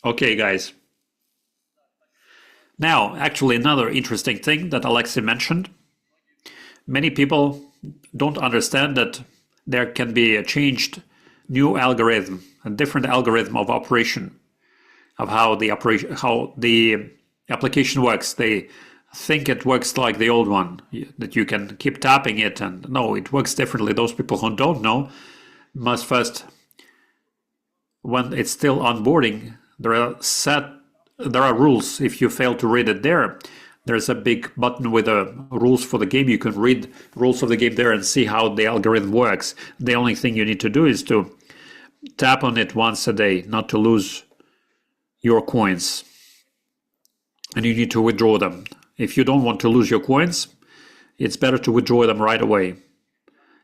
Okay, guys. Now, actually, another interesting thing that Alexei mentioned. Many people don't understand that there can be a changed new algorithm, a different algorithm of operation, of how the application works. They think it works like the old one, that you can keep tapping it, and no, it works differently. Those people who don't know must first, when it's still onboarding, there are rules. If you fail to read it there's a big button with rules for the game. You can read rules of the game there and see how the algorithm works. The only thing you need to do is to tap on it once a day, not to lose your coins. And you need to withdraw them. If you don't want to lose your coins, it's better to withdraw them right away.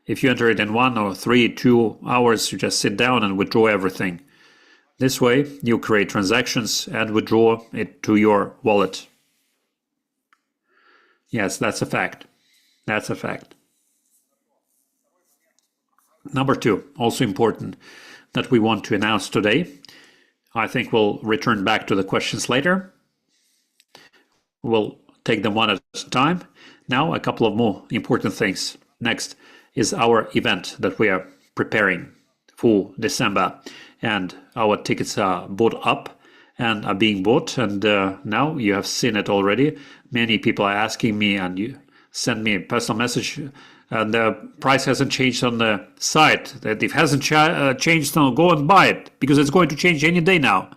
If you enter it in 1 or 3, 2 hours, you just sit down and withdraw everything. This way, you create transactions and withdraw it to your wallet. Yes, that's a fact. That's a fact. Number 2, also important that we want to announce today. I think we'll return back to the questions later. We'll take them one at a time. Now, a couple of more important things. Next is our event that we are preparing for December. And our tickets are bought up and are being bought. And now you have seen it already. Many people are asking me, and you send me a personal message, and the price hasn't changed on the site. That if it hasn't changed, then go and buy it, because it's going to change any day now.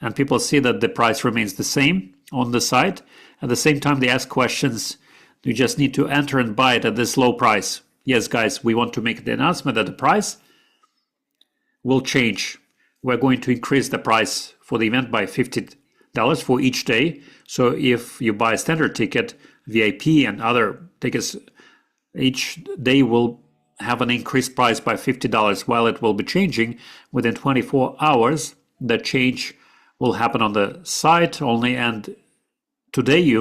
And people see that the price remains the same on the site. At the same time, they ask questions. You just need to enter and buy it at this low price. Yes, guys, we want to make the announcement that the price will change. We're going to increase the price for the event by $50 for each day. So if you buy a standard ticket, VIP and other tickets, each day will have an increased price by $50, while it will be changing within 24 hours. The change will happen on the site only, and today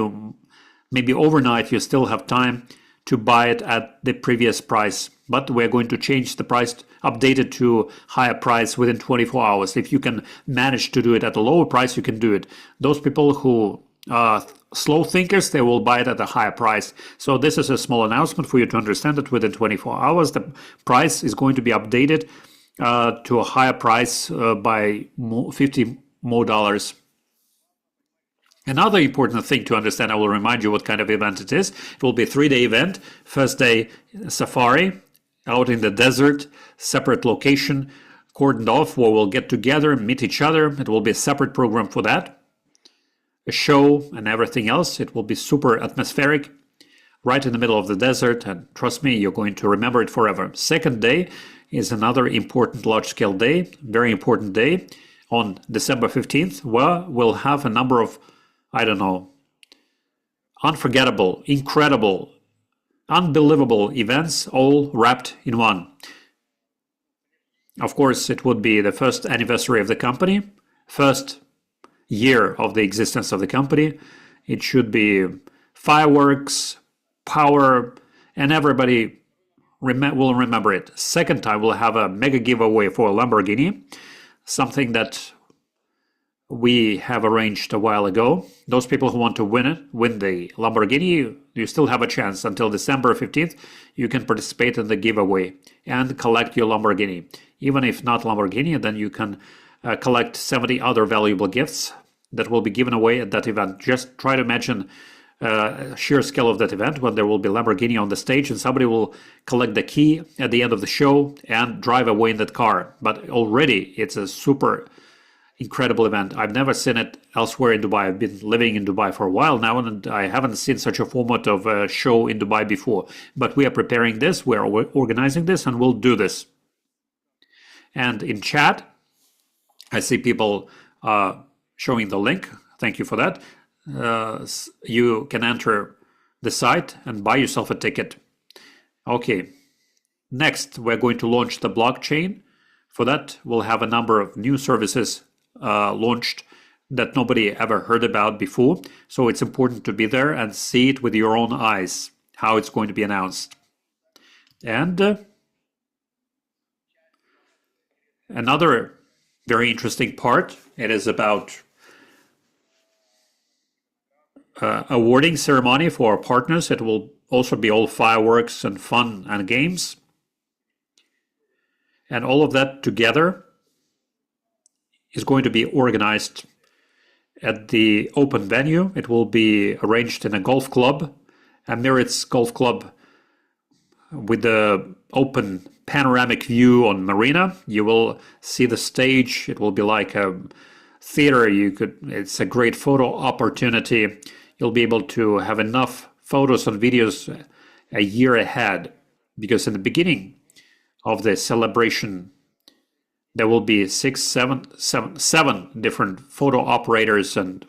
maybe overnight you still have time to buy it at the previous price, but we're going to change the price, update it to higher price within 24 hours. If you can manage to do it at a lower price, you can do it. Those people who are slow thinkers, they will buy it at a higher price. So this is a small announcement for you to understand that within 24 hours, the price is going to be updated to a higher price by $50 more. Another important thing to understand, I will remind you what kind of event it is. It will be a 3-day event. First day, safari, out in the desert, separate location, cordoned off, where we'll get together and meet each other. It will be a separate program for that. A show and everything else. It will be super atmospheric, right in the middle of the desert, and trust me, you're going to remember it forever. Second day is another important large-scale day, very important day, on December 15th, where we'll have a number of, unforgettable, incredible, unbelievable events, all wrapped in one. Of course, it would be the first anniversary of the company, first year of the existence of the company. It should be fireworks, power, and everybody will remember it. Second time, we'll have a mega giveaway for a Lamborghini, something that we have arranged a while ago. Those people who want to win the Lamborghini, you still have a chance. Until December 15th, you can participate in the giveaway and collect your Lamborghini. Even if not Lamborghini, then you can collect 70 other valuable gifts that will be given away at that event. Just try to imagine sheer scale of that event when there will be Lamborghini on the stage and somebody will collect the key at the end of the show and drive away in that car. But already it's a super incredible event. I've never seen it elsewhere in Dubai. I've been living in Dubai for a while now and I haven't seen such a format of a show in Dubai before. But we are preparing this, we're organizing this, and we'll do this. And in chat, I see people showing the link. Thank you for that. You can enter the site and buy yourself a ticket. Okay, next we're going to launch the blockchain. For that, we'll have a number of new services launched that nobody ever heard about before. So it's important to be there and see it with your own eyes, how it's going to be announced. And another very interesting part, it is about awarding ceremony for our partners. It will also be all fireworks and fun and games. And all of that together is going to be organized at the open venue. It will be arranged in a golf club, Emirates Golf Club, with the open panoramic view on Marina. You will see the stage. It will be like a theater. It's a great photo opportunity. You'll be able to have enough photos and videos a year ahead, because in the beginning of the celebration, there will be seven different photo operators and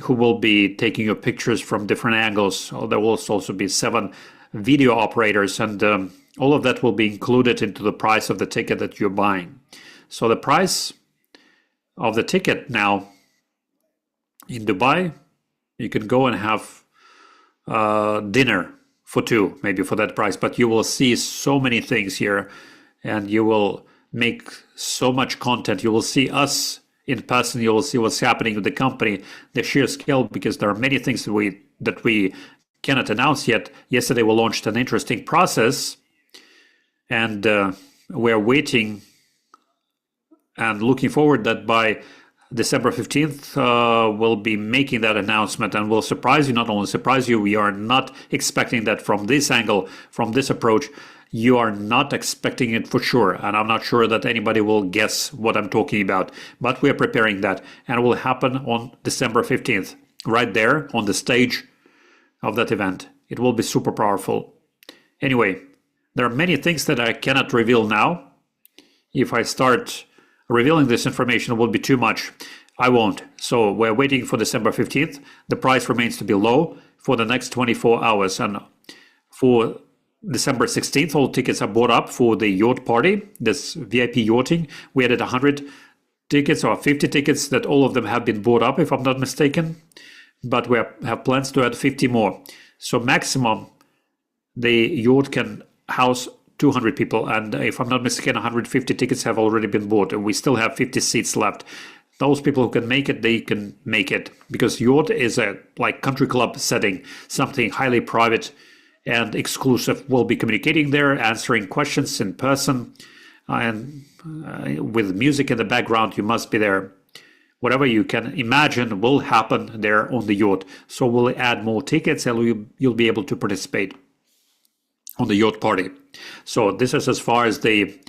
who will be taking your pictures from different angles. There will also be 7 video operators, and all of that will be included into the price of the ticket that you're buying. So the price of the ticket now in Dubai, you can go and have dinner for 2, maybe for that price, but you will see so many things here and you will make so much content. You will see us in person, you will see what's happening with the company, the sheer scale, because there are many things that we cannot announce yet. Yesterday we launched an interesting process, and we're waiting and looking forward that by December 15th, we'll be making that announcement, and we'll surprise you. Not only surprise you, we are not expecting that from this angle, from this approach. You are not expecting it for sure, and I'm not sure that anybody will guess what I'm talking about, but we are preparing that, and it will happen on December 15th, right there on the stage of that event. It will be super powerful. Anyway, there are many things that I cannot reveal now. If I start revealing this information, it will be too much. I won't. So we're waiting for December 15th. The price remains to be low for the next 24 hours. And for December 16th, all tickets are bought up for the yacht party, this VIP yachting. We added 100 tickets or 50 tickets that all of them have been bought up, if I'm not mistaken. But we have plans to add 50 more. So maximum, the yacht can house 200 people. And if I'm not mistaken, 150 tickets have already been bought. And we still have 50 seats left. Those people who can make it, they can make it. Because yacht is a like country club setting, something highly private and exclusive. We'll be communicating there, answering questions in person, and with music in the background. You must be there. Whatever you can imagine will happen there on the yacht. So we'll add more tickets and you'll be able to participate on the yacht party. So this is as far as the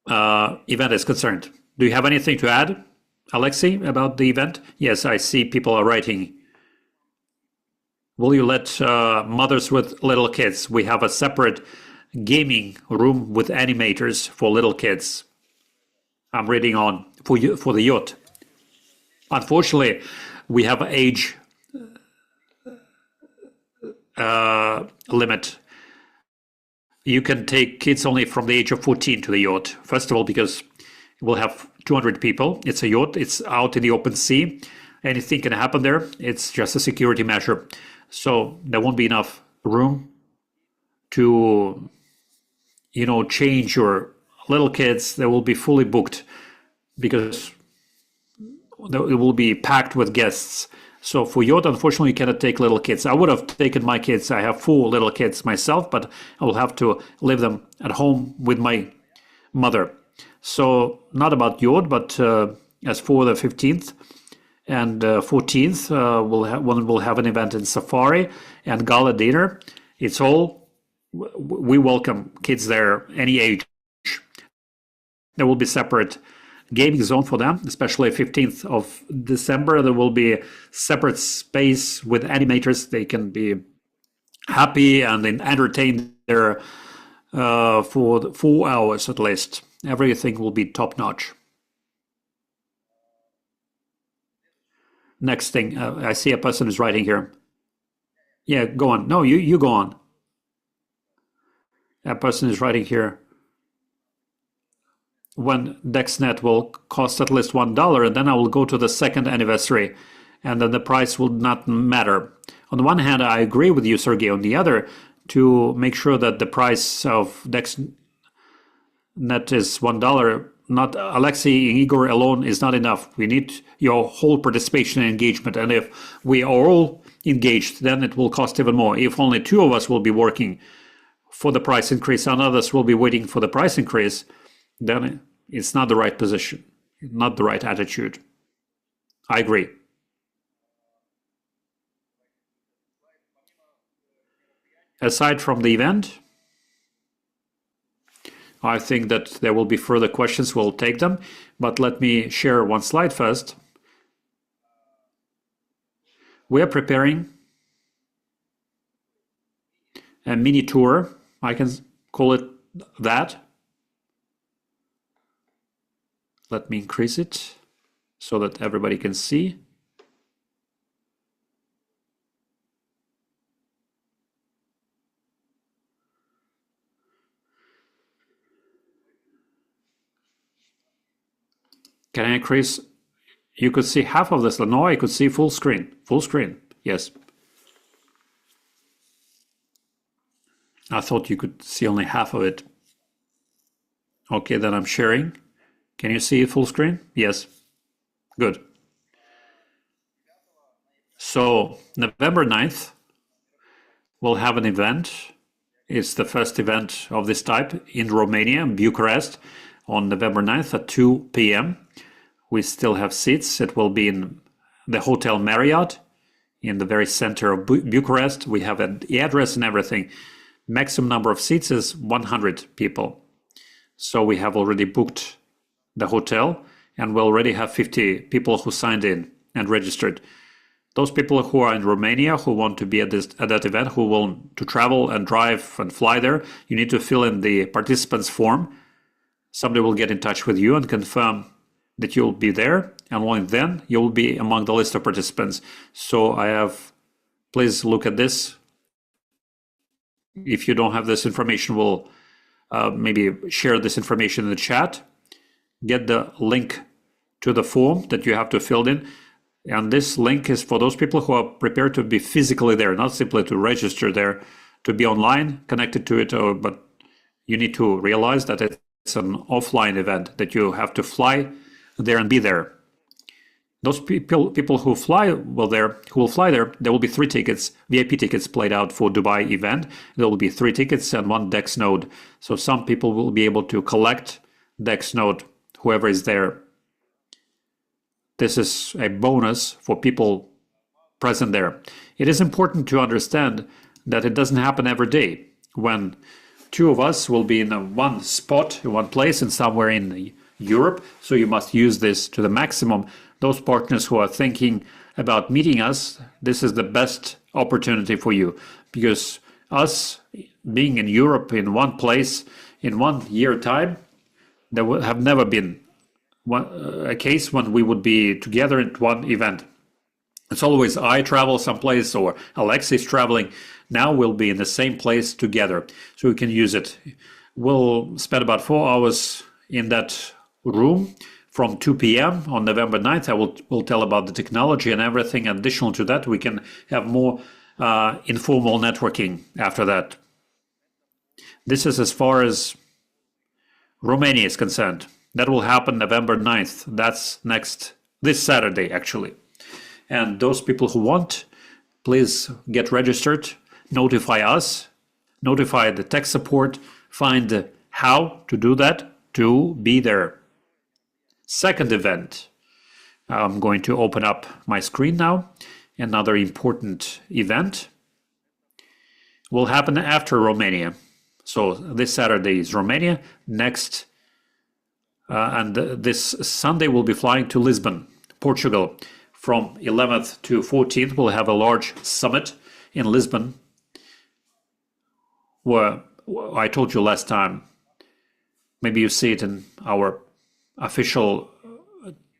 event is concerned. Do you have anything to add, Alexei, about the event? Yes, I see people are writing. Will you let mothers with little kids? We have a separate gaming room with animators for little kids. I'm reading on for the yacht. Unfortunately, we have an age limit. You can take kids only from the age of 14 to the yacht. First of all, because we'll have 200 people. It's a yacht. It's out in the open sea. Anything can happen there. It's just a security measure. So there won't be enough room to, change your little kids. They will be fully booked because it will be packed with guests. So for yacht, unfortunately, you cannot take little kids. I would have taken my kids. I have 4 little kids myself, but I will have to leave them at home with my mother. So not about Yod, but as for the 15th and 14th, we'll have an event in Safari and Gala dinner. It's all, we welcome kids there, any age. There will be separate gaming zone for them, especially 15th of December. There will be a separate space with animators. They can be happy and entertain there for 4 hours at least. Everything will be top notch. Next thing, I see a person is writing here. Yeah, go on. No, you go on. A person is writing here. When DexNet will cost at least $1, and then I will go to the second anniversary, and then the price will not matter. On the one hand, I agree with you, Sergey. On the other, to make sure that the price of DexNet is $1, not Alexei and Igor alone is not enough. We need your whole participation and engagement. And if we are all engaged, then it will cost even more. If only 2 of us will be working for the price increase and others will be waiting for the price increase, then it's not the right position, not the right attitude. I agree. Aside from the event, I think that there will be further questions. We'll take them, but let me share one slide first. We are preparing a mini tour. I can call it that. Let me increase it so that everybody can see. Can I increase? You could see half of this. No, I could see full screen. Full screen, yes. I thought you could see only half of it. Okay, then I'm sharing. Can you see full screen? Yes. Good. So November 9th, we'll have an event. It's the first event of this type in Romania, Bucharest, on November 9th at 2 p.m. We still have seats. It will be in the Hotel Marriott in the very center of Bucharest. We have the address and everything. Maximum number of seats is 100 people. So we have already booked the hotel, and we already have 50 people who signed in and registered. Those people who are in Romania who want to be at that event, who want to travel and drive and fly there, you need to fill in the participants form. Somebody will get in touch with you and confirm that you'll be there, and only then you'll be among the list of participants. So please look at this. If you don't have this information, we'll maybe share this information in the chat. Get the link to the form that you have to fill in. And this link is for those people who are prepared to be physically there, not simply to register there, to be online, connected to it, but you need to realize that it's an offline event, that you have to fly there and be there. Those people who will fly there, there will be 3 tickets, VIP tickets played out for Dubai event. There will be 3 tickets and 1 Dex node. So some people will be able to collect Dex node, whoever is there. This is a bonus for people present there. It is important to understand that it doesn't happen every day when 2 of us will be in one spot, in one place, and somewhere in Europe. So you must use this to the maximum. Those partners who are thinking about meeting us, this is the best opportunity for you, because us being in Europe in one place in 1 year time, there will have never been a case when we would be together at one event. It's always I travel someplace or Alexei's traveling. Now we'll be in the same place together, so we can use it. We'll spend about 4 hours in that room from 2 p.m. on November 9th. We'll tell about the technology and everything. Additional to that, we can have more informal networking after that. This is as far as Romania is concerned. That will happen November 9th. That's this Saturday, actually. And those people who want, please get registered, notify us, notify the tech support, find how to do that, to be there. Second event, I'm going to open up my screen now. Another important event will happen after Romania. So this Saturday is Romania. Next, and this Sunday we'll be flying to Lisbon, Portugal. From 11th to 14th, we'll have a large summit in Lisbon, where I told you last time, maybe you see it in our official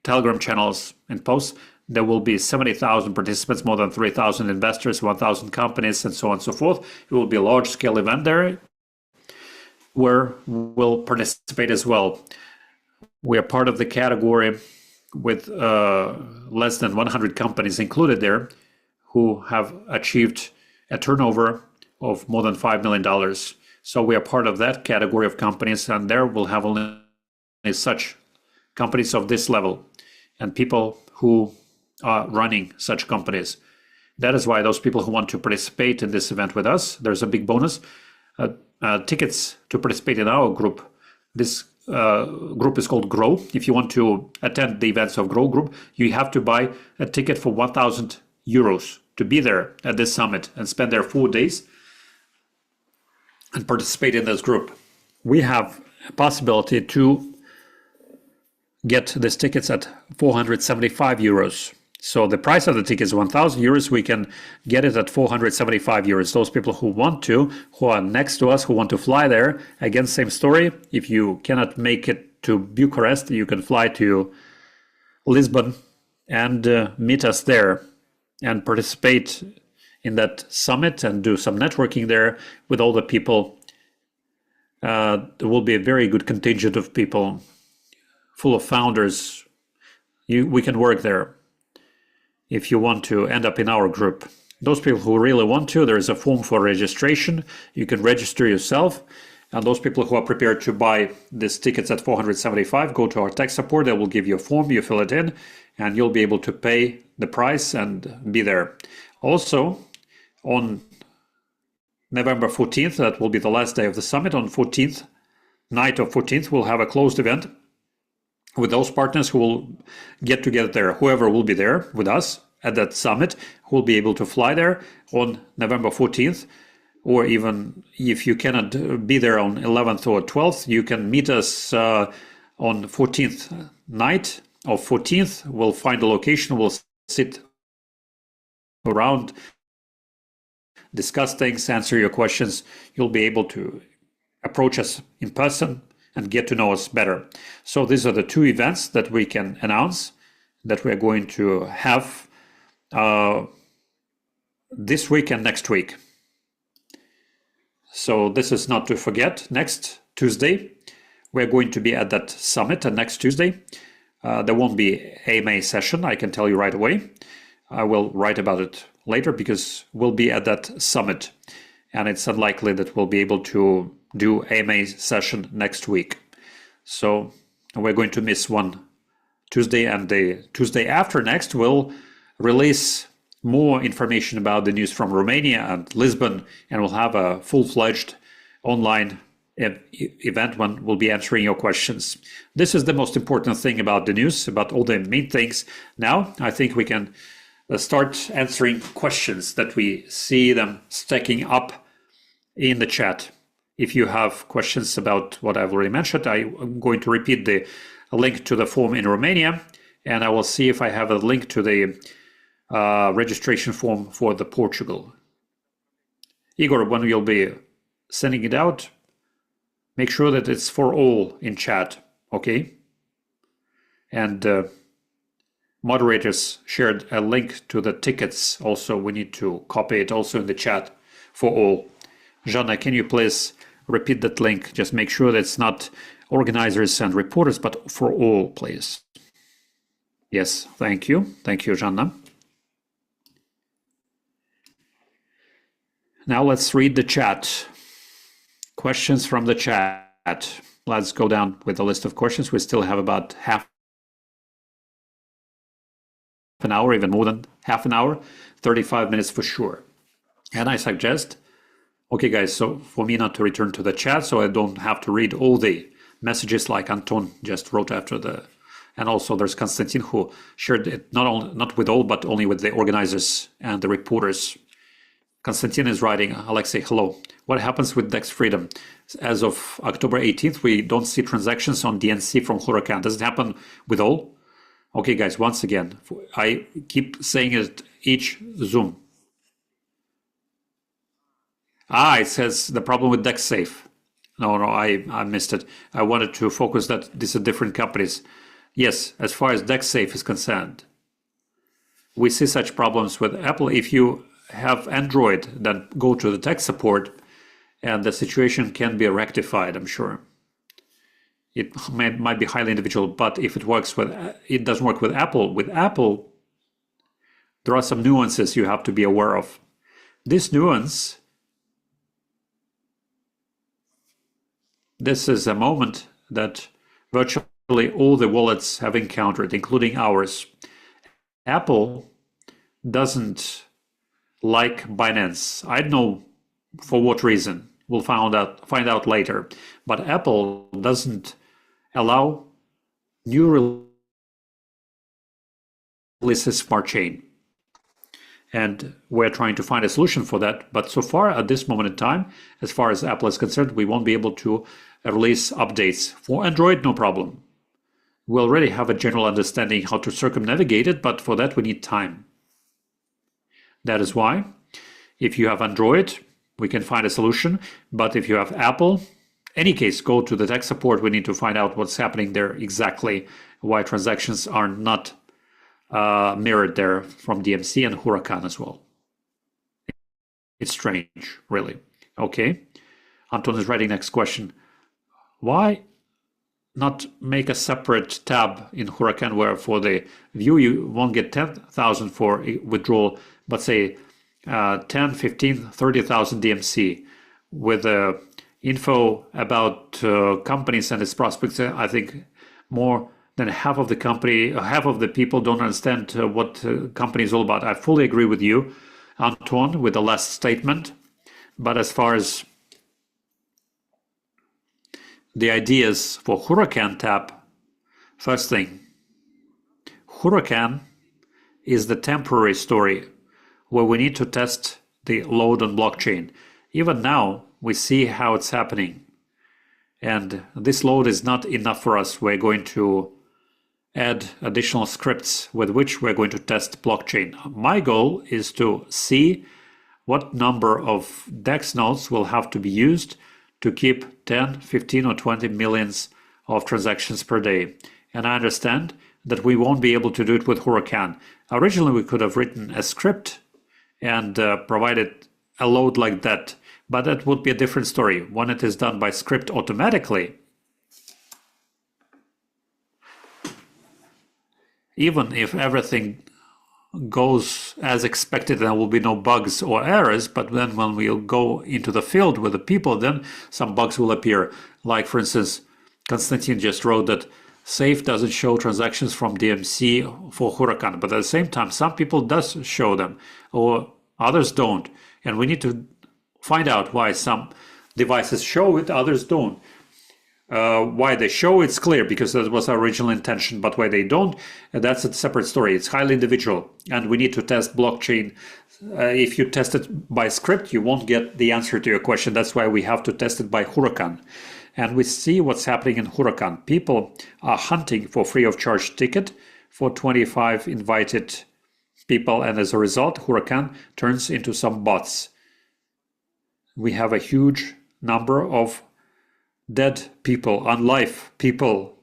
Telegram channels and posts, there will be 70,000 participants, more than 3,000 investors, 1,000 companies, and so on and so forth. It will be a large-scale event there where we'll participate as well. We are part of the category with less than 100 companies included there who have achieved a turnover of more than $5 million. So we are part of that category of companies, and there we'll have only such companies of this level and people who are running such companies. That is why those people who want to participate in this event with us, there's a big bonus. Tickets to participate in our group. This group is called Grow. If you want to attend the events of Grow Group, you have to buy a ticket for 1,000 euros to be there at this summit and spend there 4 days and participate in this group. We have a possibility to get these tickets at 475 euros. So the price of the ticket is 1,000 euros. We can get it at 475 euros. Those people who want to, who are next to us, who want to fly there, again, same story. If you cannot make it to Bucharest, you can fly to Lisbon and meet us there and participate in that summit and do some networking there with all the people. There will be a very good contingent of people, full of founders. We can work there if you want to end up in our group. Those people who really want to, there is a form for registration. You can register yourself. And those people who are prepared to buy these tickets at 475, go to our tech support. They will give you a form, you fill it in, and you'll be able to pay the price and be there. Also, on November 14th, that will be the last day of the summit. On 14th, night of 14th, we'll have a closed event with those partners who will get together there. Whoever will be there with us at that summit will be able to fly there on November 14th, or even if you cannot be there on 11th or 12th, you can meet us on 14th night of 14th. We'll find a location, we'll sit around, discuss things, answer your questions. You'll be able to approach us in person and get to know us better. So these are the two events that we can announce that we are going to have this week and next week. So this is not to forget. Next Tuesday, we're going to be at that summit, and next Tuesday, there won't be AMA session, I can tell you right away. I will write about it later because we'll be at that summit, and it's unlikely that we'll be able to do AMA session next week. So we're going to miss one Tuesday, and the Tuesday after next we'll release more information about the news from Romania and Lisbon, and we'll have a full-fledged online event when we'll be answering your questions. This is the most important thing about the news, about all the main things. Now, I think we can start answering questions that we see them stacking up in the chat. If you have questions about what I've already mentioned, I'm going to repeat the link to the form in Romania, and I will see if I have a link to the registration form for the Portugal. Igor, when you'll be sending it out, make sure that it's for all in chat, okay? And moderators shared a link to the tickets. Also, we need to copy it also in the chat for all. Jana, can you please repeat that link? Just make sure that it's not organizers and reporters, but for all, please. Yes, thank you. Thank you, Jana. Now let's read the chat. Questions from the chat. Let's go down with the list of questions. We still have about half an hour, even more than half an hour, 35 minutes for sure. And I suggest, okay guys, so for me not to return to the chat, so I don't have to read all the messages like Anton just wrote after the And also there's Konstantin, who shared it not with all, but only with the organizers and the reporters. Konstantin is writing, Alexei, hello. What happens with Dex Freedom? As of October 18th, we don't see transactions on DNC from Huracan. Does it happen with all? Okay, guys, once again, I keep saying it each Zoom. It says the problem with DexSafe. No, I missed it. I wanted to focus that these are different companies. Yes, as far as DexSafe is concerned, we see such problems with Apple. If you have Android, then go to the tech support and the situation can be rectified, I'm sure. It might be highly individual, but if it doesn't work with Apple, there are some nuances you have to be aware of. This nuance, this is a moment that virtually all the wallets have encountered, including ours. Apple doesn't like Binance. I don't know for what reason. We'll find out later. But Apple doesn't allow new releases smart chain. And we're trying to find a solution for that. But so far, at this moment in time, as far as Apple is concerned, we won't be able to release updates. For Android, no problem. We already have a general understanding how to circumnavigate it, but for that we need time. That is why, if you have Android, we can find a solution. But if you have Apple, any case, go to the tech support. We need to find out what's happening there exactly, why transactions are not mirrored there from DMC and Huracan as well. It's strange, really. Okay. Anton is writing next question. Why not make a separate tab in Huracan where for the view you won't get 10,000 for withdrawal, but say 10, 15, 30,000 DMC with info about companies and its prospects? I think more than half of the people don't understand what company is all about. I fully agree with you, Anton, with the last statement. But as far as the ideas for Huracan tab, first thing, Huracan is the temporary story where we need to test the load on blockchain. Even now, we see how it's happening. And this load is not enough for us. We're going to add additional scripts with which we're going to test blockchain. My goal is to see what number of DEX nodes will have to be used to keep 10, 15, or 20 millions of transactions per day. And I understand that we won't be able to do it with Huracan. Originally, we could have written a script and provided a load like that, but that would be a different story. When it is done by script automatically, even if everything goes as expected, there will be no bugs or errors, but then when we'll go into the field with the people, then some bugs will appear. Like, for instance, Konstantin just wrote that Safe doesn't show transactions from DMC for Huracan, but at the same time, some people does show them, or others don't. And we need to find out why some devices show it, others don't. Why they show it's clear, because that was our original intention, but why they don't, that's a separate story. It's highly individual, and we need to test blockchain. If you test it by script, you won't get the answer to your question. That's why we have to test it by Huracan. And we see what's happening in Huracan. People are hunting for free of charge ticket for 25 invited people, and as a result, Huracan turns into some bots. We have a huge number of dead people, unlive people,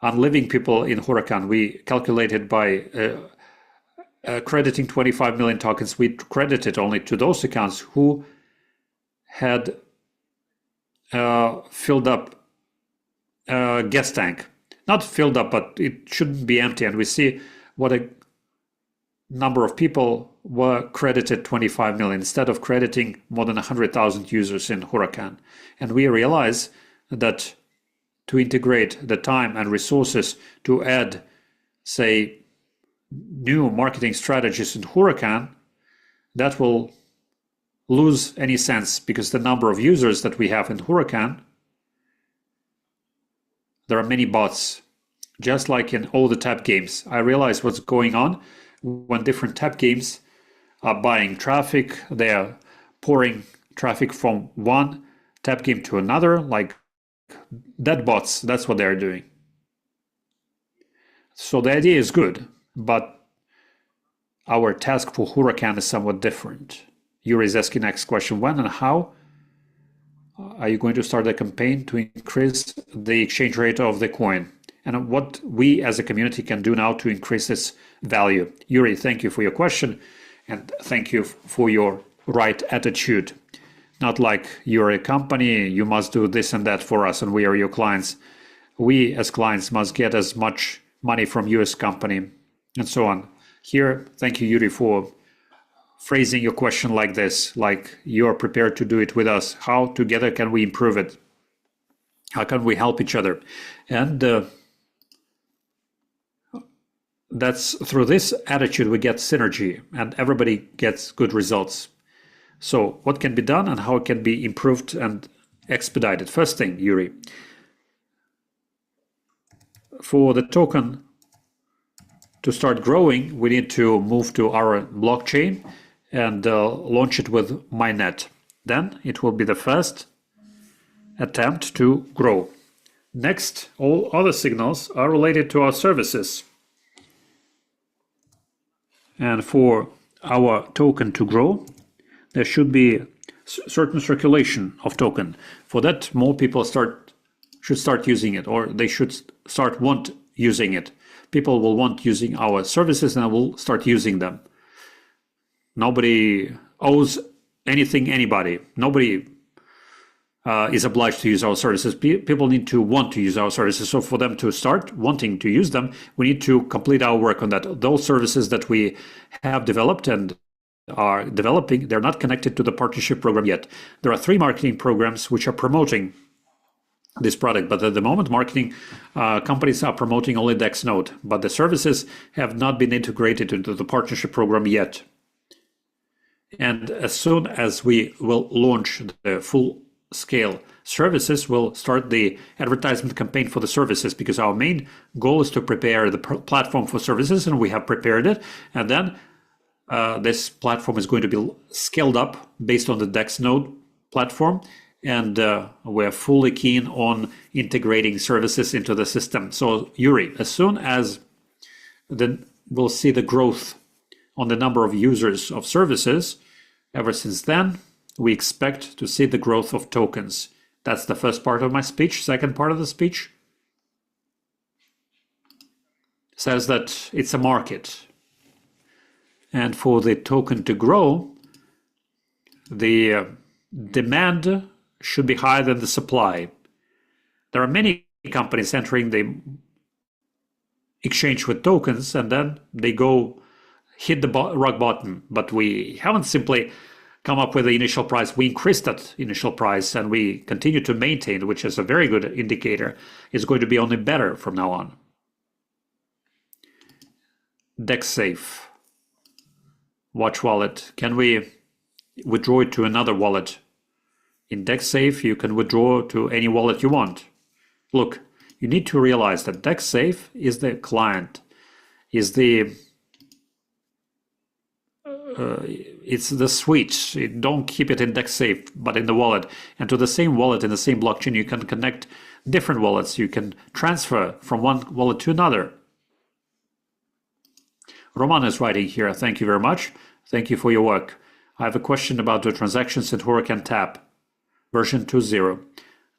unliving people in Huracan. We calculated by crediting 25 million tokens. We credited only to those accounts who had filled up gas tank. Not filled up, but it shouldn't be empty. And we see what a number of people were credited 25 million instead of crediting more than 100,000 users in Huracan. And we realize that to integrate the time and resources to add, say, new marketing strategies in Huracan, that will lose any sense, because the number of users that we have in Huracan, there are many bots. just like in all the tap games. I realize what's going on when different tap games are buying traffic. They are pouring traffic from one tap game to another, like dead bots. That's what they're doing. So the idea is good, but our task for Huracan is somewhat different. Yuri is asking next question: when and how are you going to start a campaign to increase the exchange rate of the coin? And what we as a community can do now to increase its value? Yuri, thank you for your question, and thank you for your right attitude. Not like you're a company, you must do this and that for us, and we are your clients. We as clients must get as much money from you as company, and so on. Here, thank you, Yuri, for phrasing your question like this, like you're prepared to do it with us. How together can we improve it? How can we help each other? And that's through this attitude we get synergy and everybody gets good results. So what can be done and how it can be improved and expedited? First thing, Yuri, for the token to start growing, we need to move to our blockchain and launch it with mainnet. Then it will be the first attempt to grow. Next, all other signals are related to our services. And for our token to grow, there should be certain circulation of token. For that, more people should start using it, or they should want using it. People will want using our services and will start using them. Nobody owes anything anybody. Nobody is obliged to use our services. People need to want to use our services. So for them to start wanting to use them, we need to complete our work on that. Those services that we have developed and are developing, they're not connected to the partnership program yet. There are 3 marketing programs which are promoting this product, but at the moment marketing companies are promoting only DexNet, but the services have not been integrated into the partnership program yet. And as soon as we will launch the full scale services, we'll start the advertisement campaign for the services, because our main goal is to prepare the platform for services, and we have prepared it. And then this platform is going to be scaled up based on the DexNet platform. And we're fully keen on integrating services into the system. So Yuri, as soon as we'll see the growth on the number of users of services, ever since then, we expect to see the growth of tokens. That's the first part of my speech. Second part of the speech says that it's a market. And for the token to grow, the demand should be higher than the supply. There are many companies entering the exchange with tokens, and then they go hit the rock bottom. But we haven't simply come up with the initial price. We increased that initial price, and we continue to maintain, which is a very good indicator. It's going to be only better from now on. DexSafe watch wallet. Can we withdraw it to another wallet? In DexSafe, you can withdraw to any wallet you want. Look, you need to realize that DexSafe is the client, is the it's the switch. Don't keep it in DexSafe, but in the wallet. And to the same wallet in the same blockchain, you can connect different wallets. You can transfer from one wallet to another. Roman is writing here. Thank you very much. Thank you for your work. I have a question about the transactions in Huracan Tap. Version 2.0.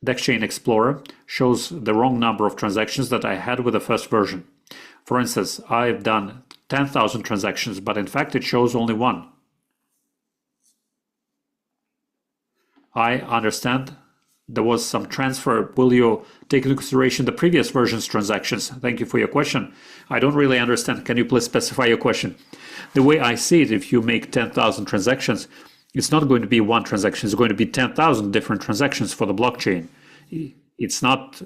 DexChain Explorer shows the wrong number of transactions that I had with the first version. For instance, I've done 10,000 transactions, but in fact it shows only 1. I understand there was some transfer. Will you take into consideration the previous version's transactions? Thank you for your question. I don't really understand. Can you please specify your question? The way I see it, if you make 10,000 transactions, it's not going to be one transaction. It's going to be 10,000 different transactions for the blockchain. It's not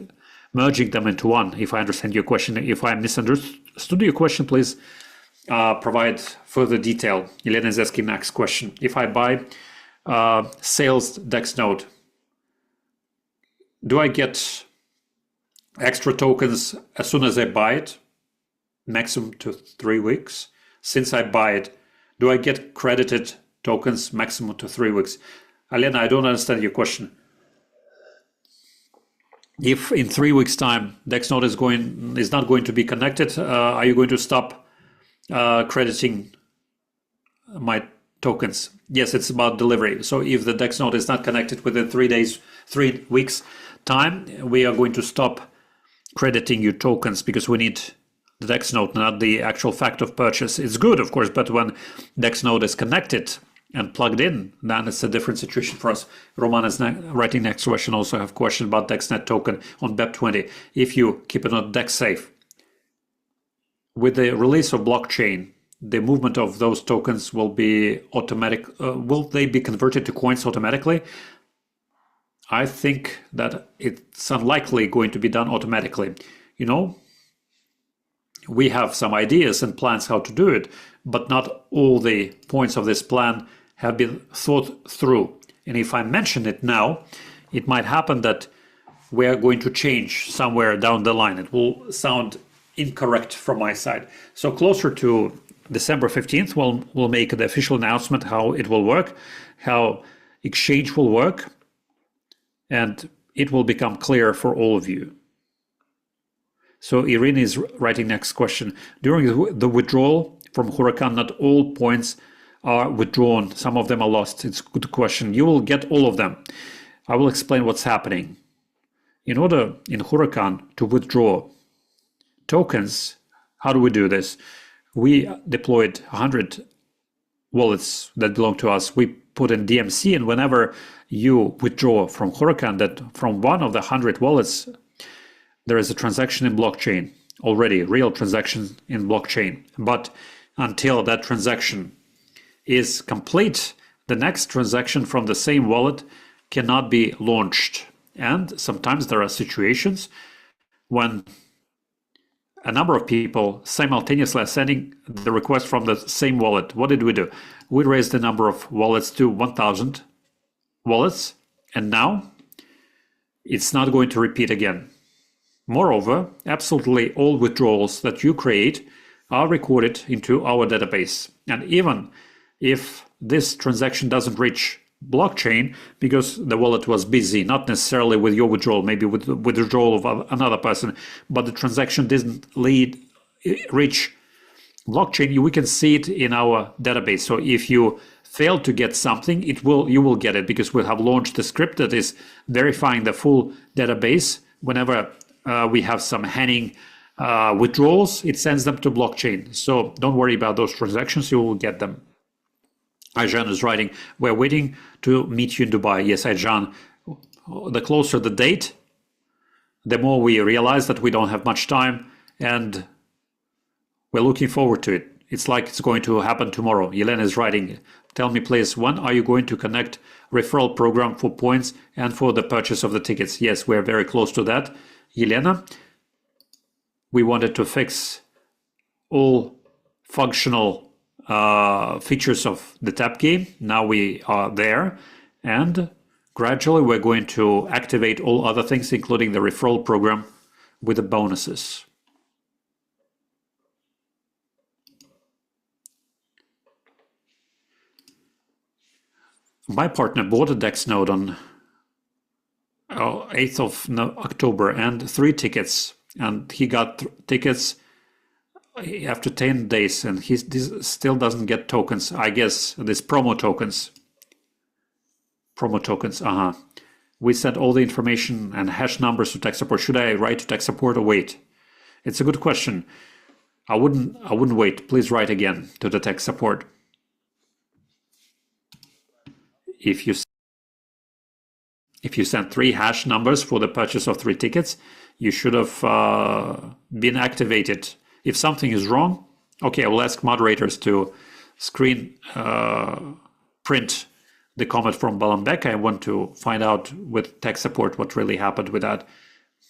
merging them into one, if I understand your question. If I misunderstood your question, please provide further detail. Elena is asking next question. If I buy sales DexNet, do I get extra tokens as soon as I buy it, maximum to 3 weeks. Since I buy it, do I get credited tokens maximum to 3 weeks? Alena, I don't understand your question. If in 3 weeks' time DexNet is not going to be connected, are you going to stop crediting my tokens? Yes, it's about delivery. So if the DexNet is not connected within 3 weeks time, we are going to stop crediting you tokens because we need the DexNet, not the actual fact of purchase. It's good, of course, but when DexNet is connected and plugged in, then it's a different situation for us. Roman is writing next question. Also have a question about DexNet token on BEP20. If you keep it on DexSafe, with the release of blockchain, the movement of those tokens will be automatic. Will they be converted to coins automatically? I think that it's unlikely going to be done automatically. You know, we have some ideas and plans how to do it, but not all the points of this plan have been thought through. And if I mention it now, it might happen that we are going to change somewhere down the line. It will sound incorrect from my side. So closer to December 15th, we'll make the official announcement how it will work, how exchange will work, and it will become clear for all of you. So Irene is writing next question. During the withdrawal from Huracan, not all points are withdrawn. Some of them are lost. It's a good question. You will get all of them. I will explain what's happening. In order in Huracan to withdraw tokens, how do we do this? We deployed 100 wallets that belong to us. We put in DMC, and whenever you withdraw from Huracan, that from one of the 100 wallets, there is a transaction in blockchain, already real transaction in blockchain. But until that transaction is complete, the next transaction from the same wallet cannot be launched. And sometimes there are situations when a number of people simultaneously are sending the request from the same wallet. What did we do? We raised the number of wallets to 1,000 wallets, and now it's not going to repeat again. Moreover, absolutely all withdrawals that you create are recorded into our database. And even if this transaction doesn't reach blockchain because the wallet was busy, not necessarily with your withdrawal, maybe with the withdrawal of another person, but the transaction didn't reach blockchain, we can see it in our database. So if you fail to get something, you will get it because we have launched the script that is verifying the full database. Whenever we have some hanging withdrawals, it sends them to blockchain. So don't worry about those transactions, you will get them. Ajan is writing, we're waiting to meet you in Dubai. Yes, Ajan, the closer the date, the more we realize that we don't have much time, and we're looking forward to it. It's like it's going to happen tomorrow. Yelena is writing, tell me please, when are you going to connect referral program for points and for the purchase of the tickets? Yes, we're very close to that, Yelena. We wanted to fix all functional features of the tap game. Now we are there, and gradually we're going to activate all other things, including the referral program with the bonuses. My partner bought a DexNet on 8th of October and 3 tickets, and he got tickets after 10 days, and he still doesn't get tokens. I guess these promo tokens. We sent all the information and hash numbers to tech support. Should I write to tech support or wait? It's a good question. I wouldn't wait. Please write again to the tech support. If you sent 3 hash numbers for the purchase of 3 tickets, you should have been activated. If something is wrong, okay, I will ask moderators to screen print the comment from Balambek. I want to find out with tech support what really happened with that.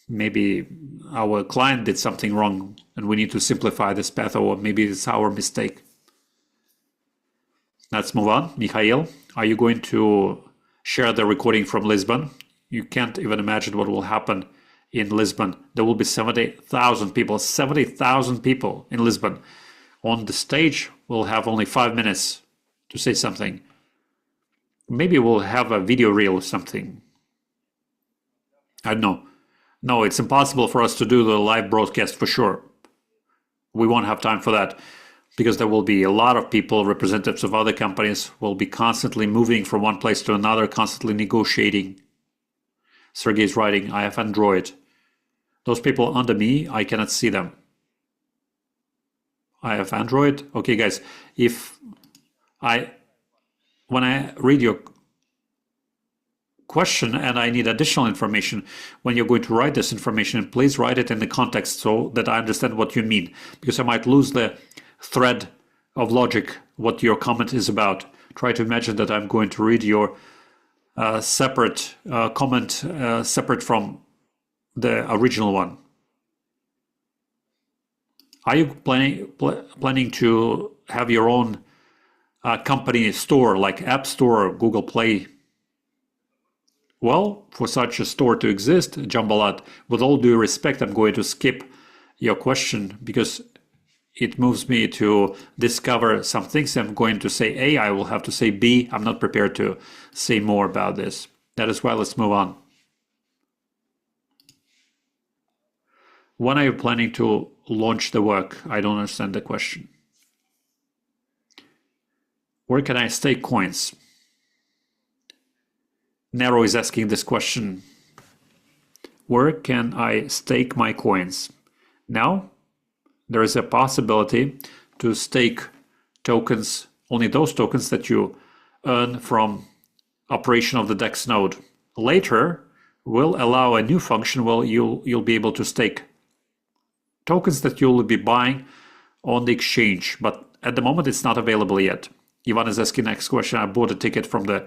Maybe our client did something wrong and we need to simplify this path, or maybe it's our mistake. Let's move on. Mikhail, are you going to share the recording from Lisbon? You can't even imagine what will happen in Lisbon. There will be 70,000 people, 70,000 people in Lisbon. On the stage, we'll have only 5 minutes to say something. Maybe we'll have a video reel or something. I don't know. No, it's impossible for us to do the live broadcast for sure. We won't have time for that because there will be a lot of people, representatives of other companies, will be constantly moving from one place to another, constantly negotiating. Sergey's writing, I have Android. Those people under me, I cannot see them. I have Android. Okay, guys, when I read your question and I need additional information, when you're going to write this information, please write it in the context so that I understand what you mean, because I might lose the thread of logic, what your comment is about. Try to imagine that I'm going to read your separate comment, separate from the original one. Are you planning to have your own company store like App Store or Google Play? Well, for such a store to exist, Jambalat, with all due respect, I'm going to skip your question because it moves me to discover some things. I'm going to say A, I will have to say B. I'm not prepared to say more about this. That is why let's move on. When are you planning to launch the work? I don't understand the question. Where can I stake coins? Nero is asking this question. Where can I stake my coins? Now, there is a possibility to stake tokens, only those tokens that you earn from operation of the DEX node. Later, we'll allow a new function where you'll be able to stake tokens that you'll be buying on the exchange, but at the moment it's not available yet. Ivan is asking next question. I bought a ticket from the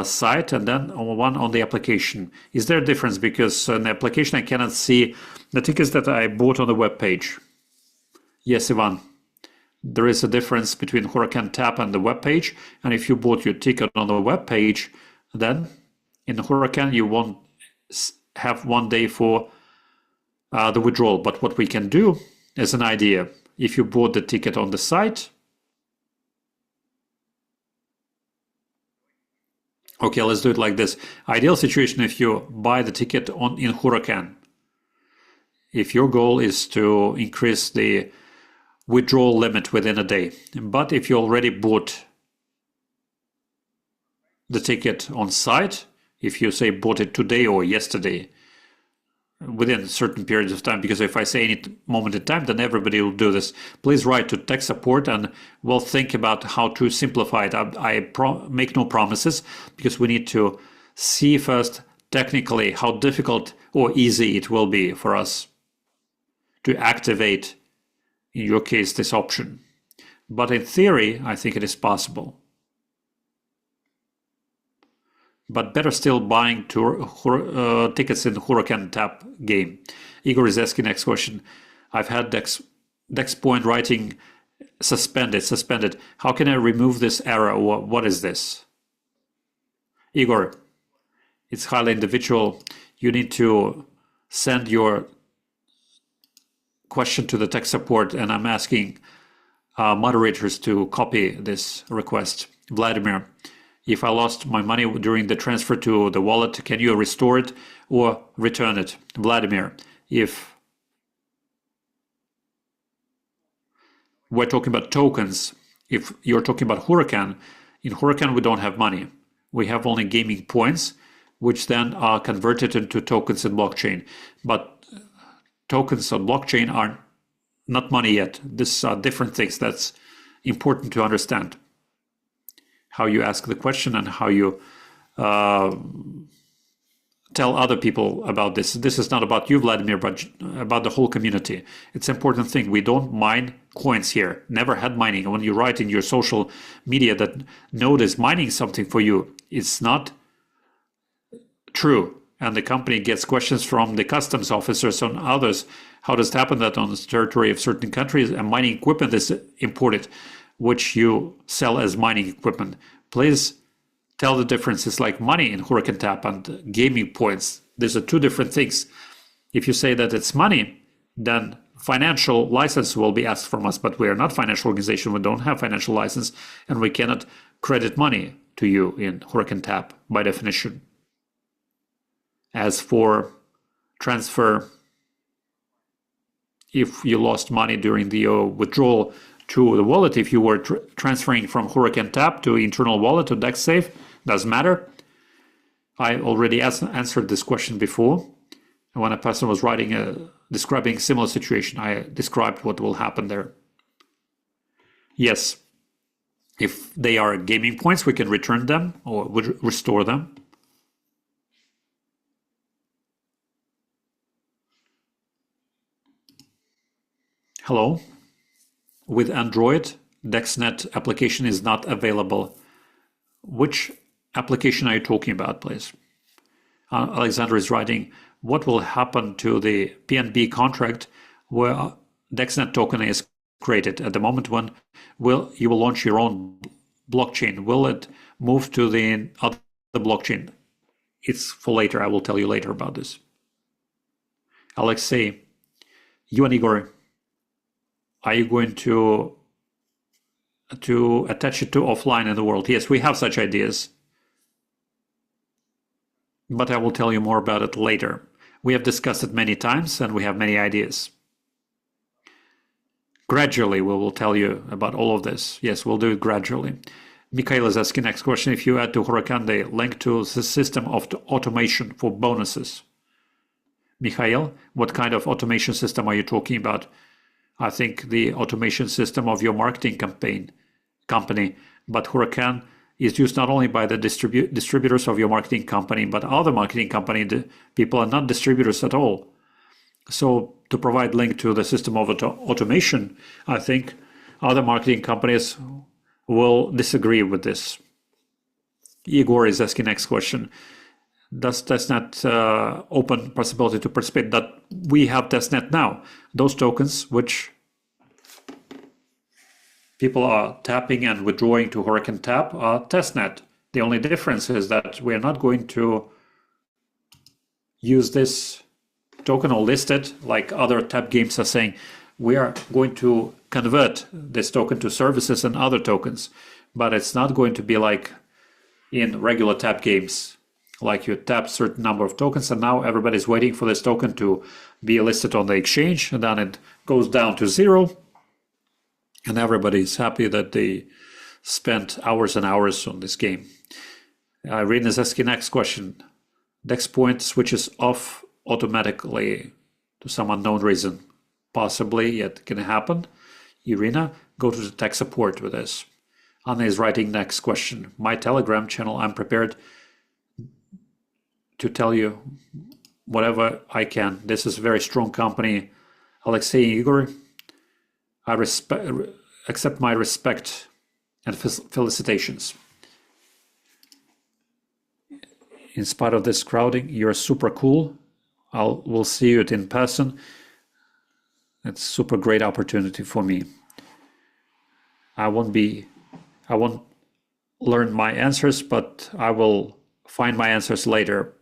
site and then one on the application. Is there a difference? Because on the application I cannot see the tickets that I bought on the web page. Yes, Ivan. There is a difference between Huracan Tap and the web page. And if you bought your ticket on the web page, then in Huracan you won't have 1 day for the withdrawal. But what we can do as an idea, if you bought the ticket on the site, okay, let's do it like this. Ideal situation if you buy the ticket in Huracan. If your goal is to increase the withdrawal limit within a day. But if you already bought the ticket on site, if you say bought it today or yesterday, within certain periods of time, because if I say any moment in time, then everybody will do this. Please write to tech support and we'll think about how to simplify it. I make no promises because we need to see first technically how difficult or easy it will be for us to activate, in your case, this option. But in theory, I think it is possible. But better still buying tickets in the Huracan Tap game. Igor is asking next question. I've had Dex point writing suspended. How can I remove this error? What is this? Igor, it's highly individual. You need to send your question to the tech support, and I'm asking moderators to copy this request. Vladimir, if I lost my money during the transfer to the wallet, can you restore it or return it? Vladimir, if we're talking about tokens, if you're talking about Huracan, in Huracan we don't have money. We have only gaming points, which then are converted into tokens in blockchain. But tokens on blockchain are not money yet. These are different things. That's important to understand. How you ask the question and how you tell other people about this. This is not about you, Vladimir, but about the whole community. It's an important thing. We don't mine coins here. Never had mining. When you write in your social media that Node is mining something for you, it's not true. And the company gets questions from the customs officers and others. How does it happen that on the territory of certain countries a mining equipment is imported, which you sell as mining equipment? Please tell the difference. It's like money in Huracan Tap and gaming points. These are two different things. If you say that it's money, then financial license will be asked from us, but we are not financial organization. We don't have financial license, and we cannot credit money to you in Hurricane Tap by definition. As for transfer, if you lost money during the withdrawal to the wallet, if you were transferring from Hurricane Tap to internal wallet to DexSafe, doesn't matter. I already answered this question before. When a person was describing a similar situation, I described what will happen there. Yes, if they are gaming points, we can return them or restore them. Hello. With Android, DexNet application is not available. Which application are you talking about, please? Alexander is writing, what will happen to the PNB contract where DexNet token is created at the moment when you will launch your own blockchain? Will it move to the other blockchain? It's for later. I will tell you later about this. Alexei, you and Igor, are you going to attach it to offline in the world? Yes, we have such ideas, but I will tell you more about it later. We have discussed it many times and we have many ideas. Gradually, we will tell you about all of this. Yes, we'll do it gradually. Mikhail is asking next question. If you add to Huracan the link to the system of the automation for bonuses. Mikhail, what kind of automation system are you talking about? I think the automation system of your marketing company, but Huracan is used not only by the distributors of your marketing company, but other marketing company people are not distributors at all. So to provide link to the system of automation, I think other marketing companies will disagree with this. Igor is asking next question. Does DexNet open possibility to participate? That we have DexNet now. Those tokens which people are tapping and withdrawing to Hurricane Tap are DexNet. The only difference is that we are not going to use this token or list it like other tap games are saying. We are going to convert this token to services and other tokens, but it's not going to be like in regular tap games. Like you tap certain number of tokens and now everybody's waiting for this token to be listed on the exchange, and then it goes down to zero and everybody's happy that they spent hours and hours on this game. Irene is asking next question. DexPoint switches off automatically to some unknown reason. Possibly it can happen. Irina, go to the tech support with this. Anna is writing next question. My Telegram channel, I'm prepared to tell you whatever I can. This is a very strong company. Alexei Igor, I accept my respect and felicitations. In spite of this crowding, you're super cool. We'll see you in person. It's a super great opportunity for me. I won't learn my answers, but I will find my answers later.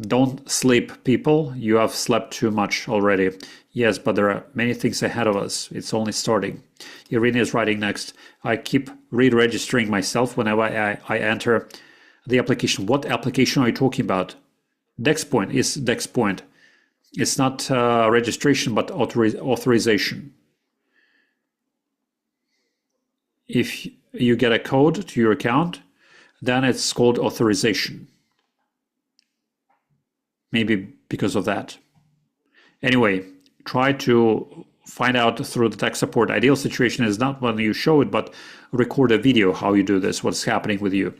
Don't sleep, people. You have slept too much already. Yes, but there are many things ahead of us. It's only starting. Irina is writing next. I keep re-registering myself whenever I enter the application. What application are you talking about? DexPoint is DexPoint. It's not registration, but authorization. If you get a code to your account, then it's called authorization. Maybe because of that. Anyway, try to find out through the tech support. Ideal situation is not when you show it, but record a video how you do this, what's happening with you.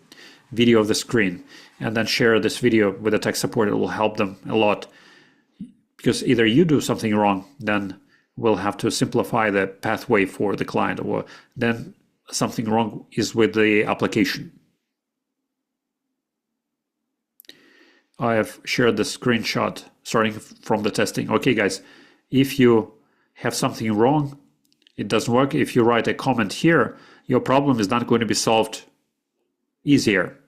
Video of the screen, and then share this video with the tech support. It will help them a lot. Because either you do something wrong, then we'll have to simplify the pathway for the client, or then something wrong is with the application. I have shared the screenshot starting from the testing. Okay, guys, if you have something wrong, it doesn't work. If you write a comment here, your problem is not going to be solved easier.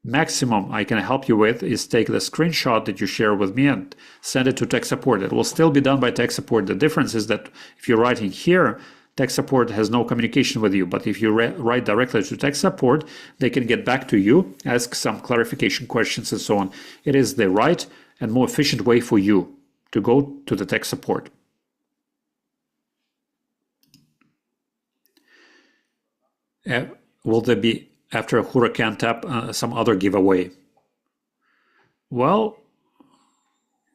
maximum I can help you with is take the screenshot that you share with me and send it to tech support. It will still be done by tech support. The difference is that if you're writing here, tech support has no communication with you. But if you write directly to tech support, they can get back to you, ask some clarification questions and so on. It is the right and more efficient way for you to go to the tech support. Will there be, after a Huracan tap, some other giveaway? Well,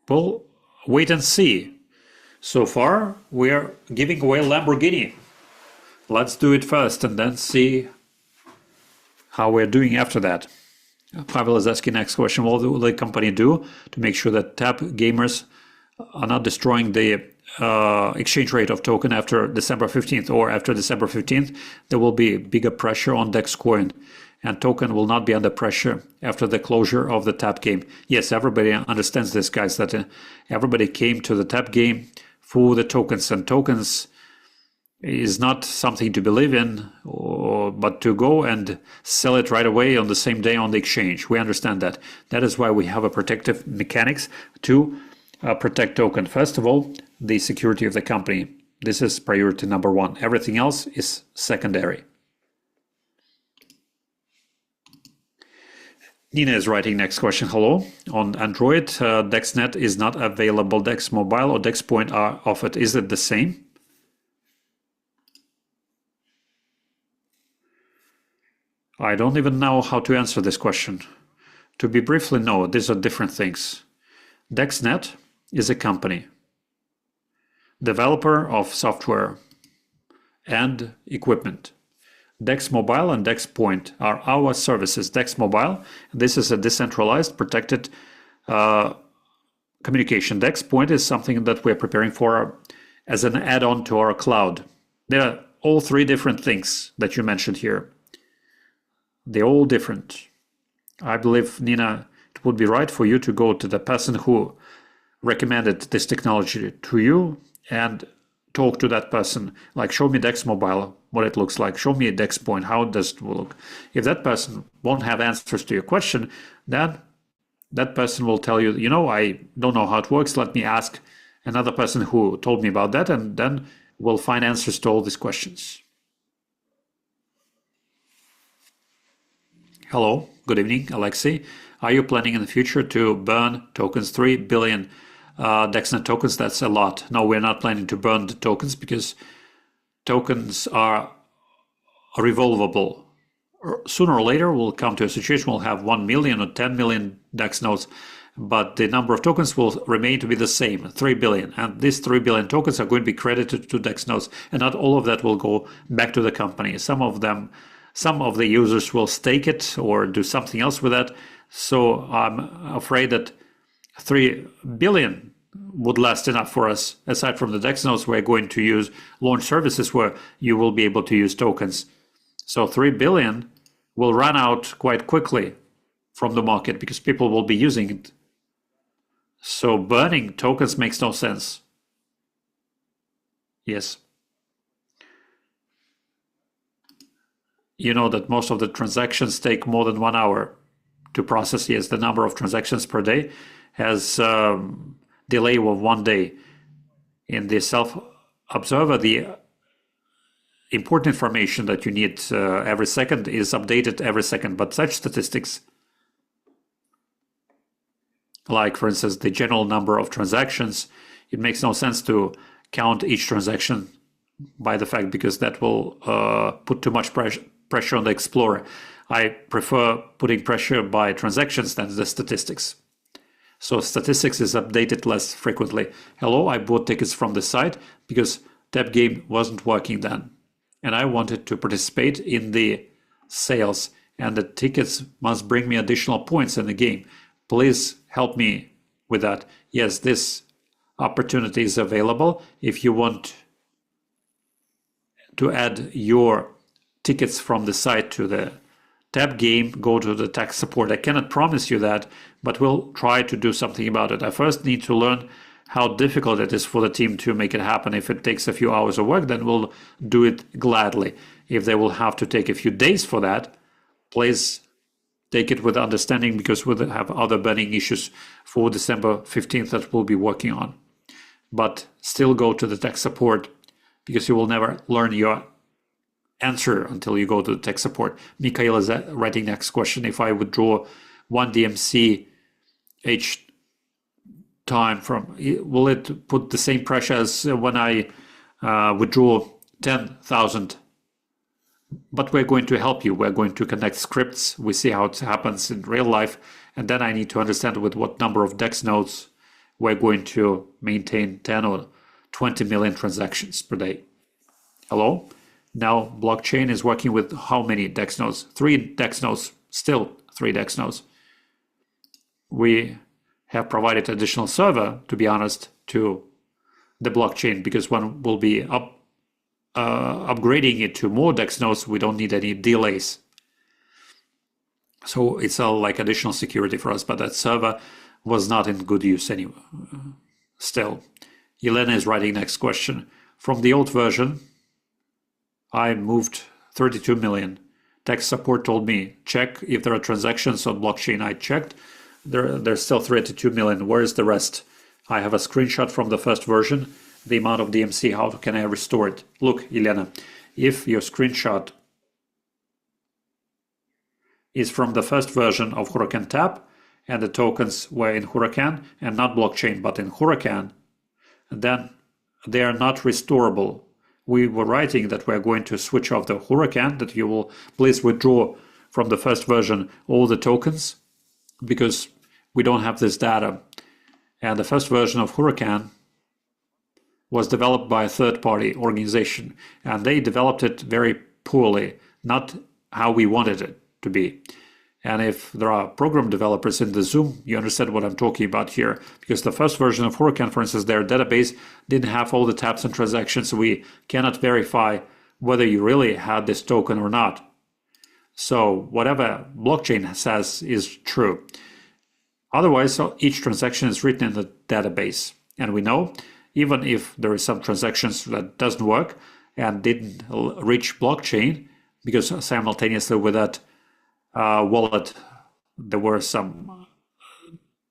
we'll wait and see. So far, we are giving away Lamborghini. Let's do it first and then see how we're doing after that. Pavel is asking next question. What will the company do to make sure that tap gamers are not destroying the exchange rate of token after December 15th, or after December 15th, there will be bigger pressure on DEX coin and token will not be under pressure after the closure of the tap game. Yes, everybody understands this, guys, that everybody came to the tap game for the tokens, and tokens is not something to believe in, but to go and sell it right away on the same day on the exchange. We understand that. That is why we have a protective mechanics to protect token. First of all, the security of the company. This is priority number one. Everything else is secondary. Nina is writing next question. Hello. On Android, DexNet is not available. Dex Mobile or Dex Point are offered. Is it the same? I don't even know how to answer this question. To be briefly, no, these are different things. DexNet is a company, developer of software and equipment. Dex Mobile and Dex Point are our services. Dex Mobile, this is a decentralized, protected communication. Dex Point is something that we're preparing for as an add-on to our cloud. There are all three different things that you mentioned here. They're all different. I believe, Nina, it would be right for you to go to the person who recommended this technology to you and talk to that person. Like, show me Dex Mobile, what it looks like. Show me a Dex Point, how does it look? If that person won't have answers to your question, then that person will tell you, you know, I don't know how it works. Let me ask another person who told me about that, and then we'll find answers to all these questions. Hello, good evening, Alexei. Are you planning in the future to burn tokens? 3 billion DexNet tokens, that's a lot. No, we're not planning to burn the tokens because tokens are revolvable. Sooner or later, we'll come to a situation we'll have 1 million or 10 million DEX nodes, but the number of tokens will remain to be the same, 3 billion. And these 3 billion tokens are going to be credited to DEX nodes, and not all of that will go back to the company. Some of the users will stake it or do something else with that. So I'm afraid that 3 billion would last enough for us. Aside from the DEX nodes, we're going to use launch services where you will be able to use tokens. So 3 billion will run out quite quickly from the market because people will be using it. So burning tokens makes no sense. Yes. You know that most of the transactions take more than 1 hour to process. Yes, the number of transactions per day has delay of 1 day. In the self-observer, the important information that you need every second is updated every second, but such statistics, like for instance the general number of transactions, it makes no sense to count each transaction by the fact, because that will put too much pressure on the explorer. I prefer putting pressure by transactions than the statistics. So statistics is updated less frequently. Hello, I bought tickets from the site because tap game wasn't working then, and I wanted to participate in the sales, and the tickets must bring me additional points in the game. Please help me with that. Yes, this opportunity is available. If you want to add your tickets from the site to the tab game, go to the tech support. I cannot promise you that, but we'll try to do something about it. I first need to learn how difficult it is for the team to make it happen. If it takes a few hours of work, then we'll do it gladly. If they will have to take a few days for that, please take it with understanding, because we'll have other burning issues for December 15th that we'll be working on. But still go to the tech support, because you will never learn your answer until you go to the tech support. Mikhail is writing next question. If I withdraw 1 DMC each time will it put the same pressure as when I withdraw 10,000? But we're going to help you. We're going to connect scripts. We see how it happens in real life. And then I need to understand with what number of DEX nodes we're going to maintain 10 or 20 million transactions per day. Hello? Now blockchain is working with how many DEX nodes? 3 DEX nodes, still 3 DEX nodes. We have provided additional server, to be honest, to the blockchain, because one will be upgrading it to more DEX nodes. We don't need any delays. So it's all like additional security for us, but that server was not in good use anyway. Still, Elena is writing next question. From the old version, I moved 32 million. Tech support told me, check if there are transactions on blockchain. I checked. There's still 32 million. Where is the rest? I have a screenshot from the first version. The amount of DMC, how can I restore it? Look, Elena, if your screenshot is from the first version of Huracan Tap, and the tokens were in Huracan and not blockchain, but in Huracan, then they are not restorable. We were writing that we're going to switch off the Huracan, that you will please withdraw from the first version all the tokens, because we don't have this data. And the first version of Huracan was developed by a third-party organization, and they developed it very poorly, not how we wanted it to be. And if there are program developers in the Zoom, you understand what I'm talking about here, because the first version of Huracan, for instance, their database didn't have all the taps and transactions, so we cannot verify whether you really had this token or not. So whatever blockchain says is true. Otherwise, each transaction is written in the database. And we know, even if there is some transactions that doesn't work and didn't reach blockchain, because simultaneously with that wallet, there were some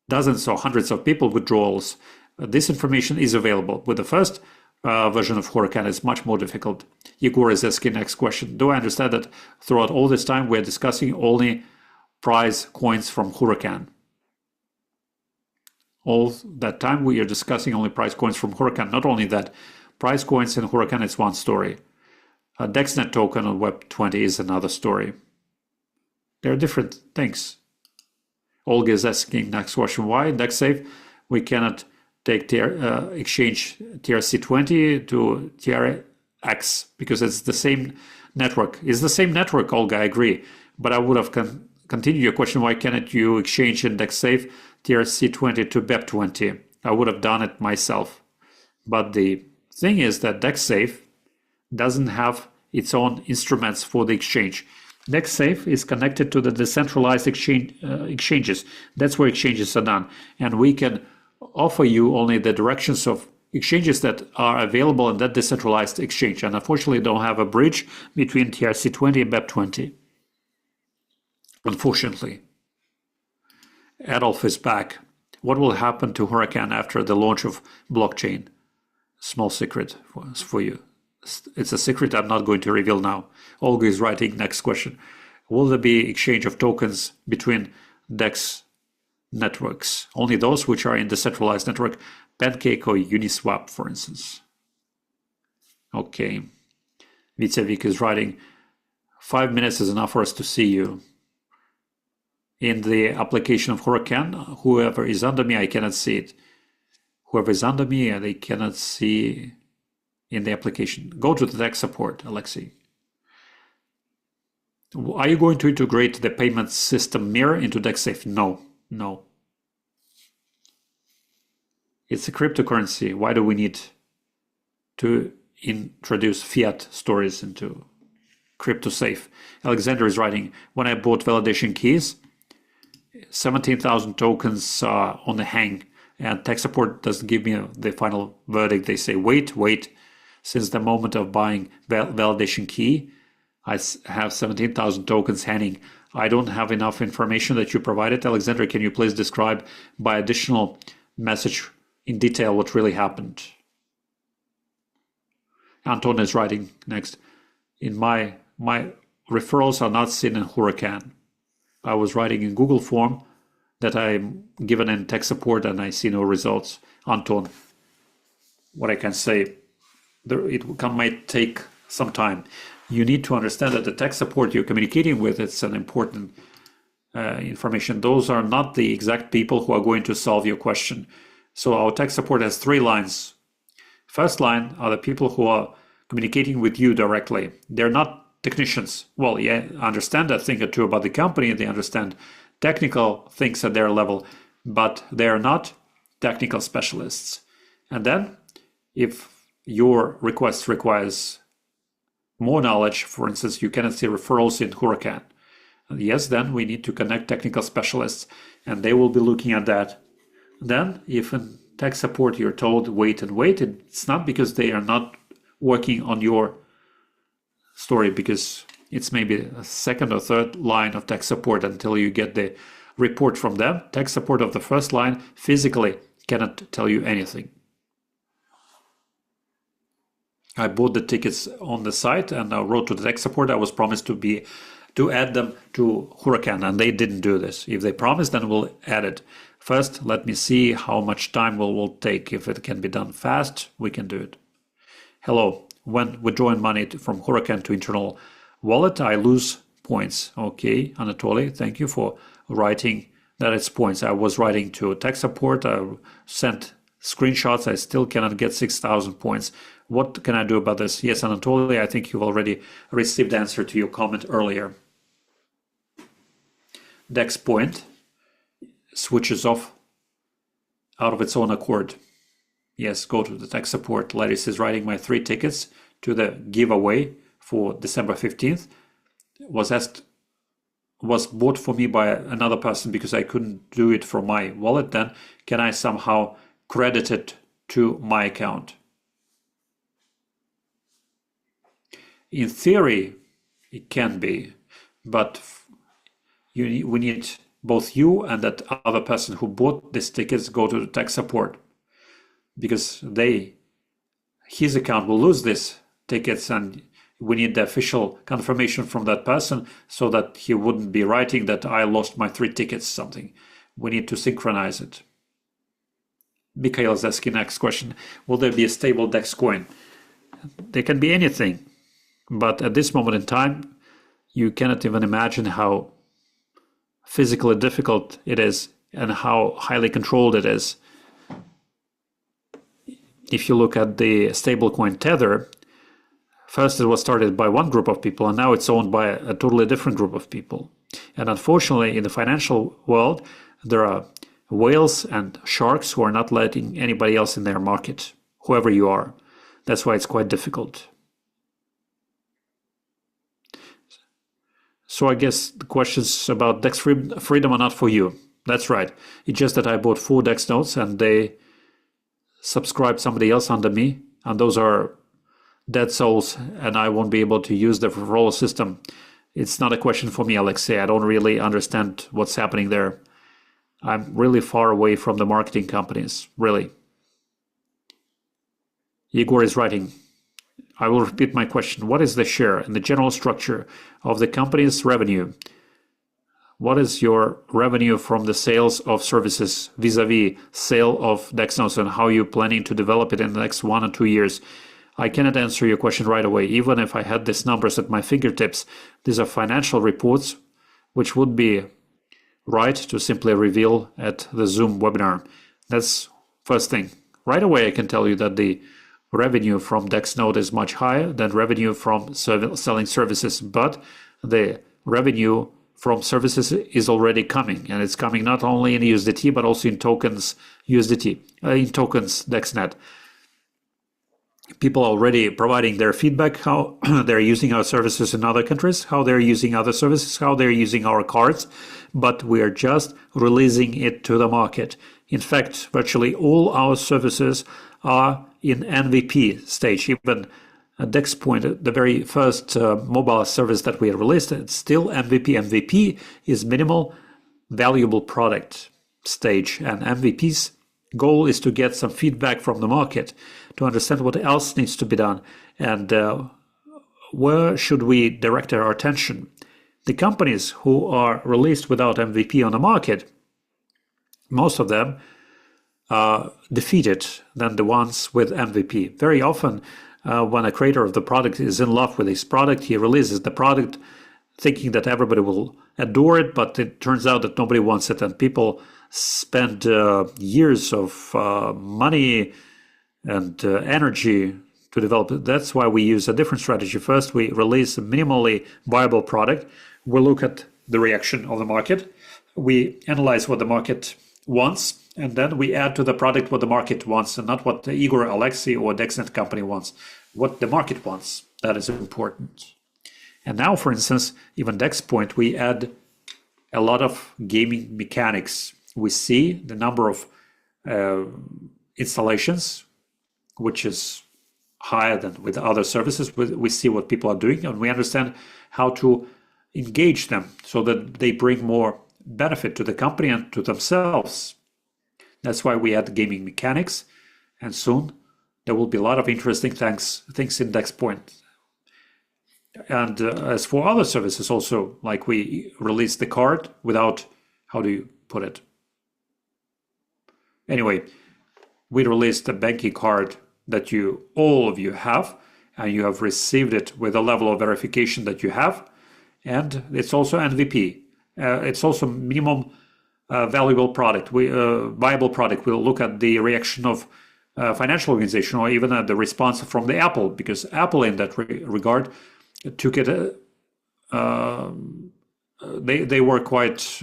dozens or hundreds of people withdrawals, this information is available. With the first version of Huracan, it's much more difficult. Igor is asking next question. Do I understand that throughout all this time we're discussing only prize coins from Huracan? All that time we are discussing only prize coins from Huracan. Not only that, prize coins in Huracan is one story. A DexNet token on Web20 is another story. There are different things. Olga is asking next question. Why in DexSafe we cannot take exchange TRC20 to TRX, because it's the same network. It's the same network, Olga, I agree. But I would have continued your question, why cannot you exchange in DexSafe TRC20 to BEP20? I would have done it myself. But the thing is that DexSafe doesn't have its own instruments for the exchange. DexSafe is connected to the decentralized exchanges. That's where exchanges are done. And we can offer you only the directions of exchanges that are available in that decentralized exchange. And unfortunately, don't have a bridge between TRC20 and BEP20. Unfortunately. Adolf is back. What will happen to Huracan after the launch of blockchain? Small secret for you. It's a secret I'm not going to reveal now. Olga is writing next question. Will there be exchange of tokens between DEX networks? Only those which are in the centralized network, Pancake or Uniswap, for instance. Okay. Vitsevik is writing, 5 minutes is enough for us to see you. In the application of Huracan, whoever is under me, I cannot see it. Whoever is under me, they cannot see in the application. Go to the tech support, Alexei. Are you going to integrate the payment system mirror into DexSafe? No. It's a cryptocurrency. Why do we need to introduce fiat stories into CryptoSafe? Alexander is writing, when I bought validation keys, 17,000 tokens are on the hang, and tech support doesn't give me the final verdict. They say, wait. Since the moment of buying validation key, I have 17,000 tokens hanging. I don't have enough information that you provided. Alexander, can you please describe by additional message in detail what really happened? Anton is writing next. In my referrals are not seen in Huracan. I was writing in Google form that I'm given in tech support and I see no results. Anton, what I can say, might take some time. You need to understand that the tech support you're communicating with, it's an important information. Those are not the exact people who are going to solve your question. So our tech support has 3 lines. First line are the people who are communicating with you directly. They're not technicians. Well, yeah, understand a thing or two about the company. They understand technical things at their level, but they're not technical specialists. And then if your request requires more knowledge, for instance, you cannot see referrals in Huracan. Yes, then we need to connect technical specialists and they will be looking at that. Then if in tech support you're told wait and wait, it's not because they are not working on your story, because it's maybe a second or third line of tech support until you get the report from them. Tech support of the first line physically cannot tell you anything. I bought the tickets on the site and I wrote to the tech support. I was promised to add them to Huracan, and they didn't do this. If they promise, then we'll add it. First, let me see how much time will take. If it can be done fast, we can do it. Hello, when withdrawing money from Huracan to internal wallet, I lose points. Okay, Anatoly, thank you for writing that it's points. I was writing to tech support. I sent screenshots. I still cannot get 6,000 points. What can I do about this? Yes, Anatoly, I think you've already received the answer to your comment earlier. Dex point switches off out of its own accord. Yes, go to the tech support. Larry is writing my 3 tickets to the giveaway for December 15th. Was bought for me by another person because I couldn't do it from my wallet. Then can I somehow credit it to my account? In theory, it can be, but we need both you and that other person who bought these tickets go to the tech support, because his account will lose these tickets, and we need the official confirmation from that person so that he wouldn't be writing that I lost my 3 tickets something. We need to synchronize it. Mikhail is asking next question. Will there be a stable DEX coin? There can be anything, but at this moment in time, you cannot even imagine how physically difficult it is and how highly controlled it is. If you look at the stablecoin Tether, first it was started by one group of people and now it's owned by a totally different group of people. And unfortunately, in the financial world, there are whales and sharks who are not letting anybody else in their market, whoever you are. That's why it's quite difficult. So I guess the questions about DEX freedom are not for you. That's right. It's just that I bought 4 DEX notes and they subscribed somebody else under me, and those are dead souls, and I won't be able to use the referral system. It's not a question for me, Alexei. I don't really understand what's happening there. I'm really far away from the marketing companies, really. Igor is writing. I will repeat my question. What is the share and the general structure of the company's revenue? What is your revenue from the sales of services vis-a-vis sale of DexNotes, and how are you planning to develop it in the next 1 or 2 years? I cannot answer your question right away. Even if I had these numbers at my fingertips, these are financial reports, which would be right to simply reveal at the Zoom webinar. That's first thing. Right away, I can tell you that the revenue from DexNote is much higher than revenue from selling services, but the revenue from services is already coming, and it's coming not only in USDT but also in tokens USDT, in tokens DexNet. People are already providing their feedback, how they're using our services in other countries, how they're using other services, how they're using our cards, but we are just releasing it to the market. In fact, virtually all our services are in MVP stage. Even DexPoint, the very first mobile service that we released, it's still MVP. MVP is minimal valuable product stage, and MVP's goal is to get some feedback from the market to understand what else needs to be done and where should we direct our attention. The companies who are released without MVP on the market, most of them are defeated than the ones with MVP. Very often, when a creator of the product is in love with his product, he releases the product thinking that everybody will adore it, but it turns out that nobody wants it, and people spend years of money and energy to develop it. That's why we use a different strategy. First, we release a minimally viable product. We look at the reaction of the market. We analyze what the market wants, and then we add to the product what the market wants, and not what Igor, Alexei, or DexNet company wants. What the market wants, that is important. And now, for instance, even DexPoint, we add a lot of gaming mechanics. We see the number of installations, which is higher than with other services. We see what people are doing, and we understand how to engage them so that they bring more benefit to the company and to themselves. That's why we add gaming mechanics, and soon there will be a lot of interesting things in DexPoint. And as for other services also, like we released the card without, how do you put it? Anyway, we released a banking card that all of you have, and you have received it with a level of verification that you have, and it's also MVP. It's also minimum valuable product, viable product. We'll look at the reaction of financial organization, or even at the response from the Apple, because Apple in that regard took it. They were quite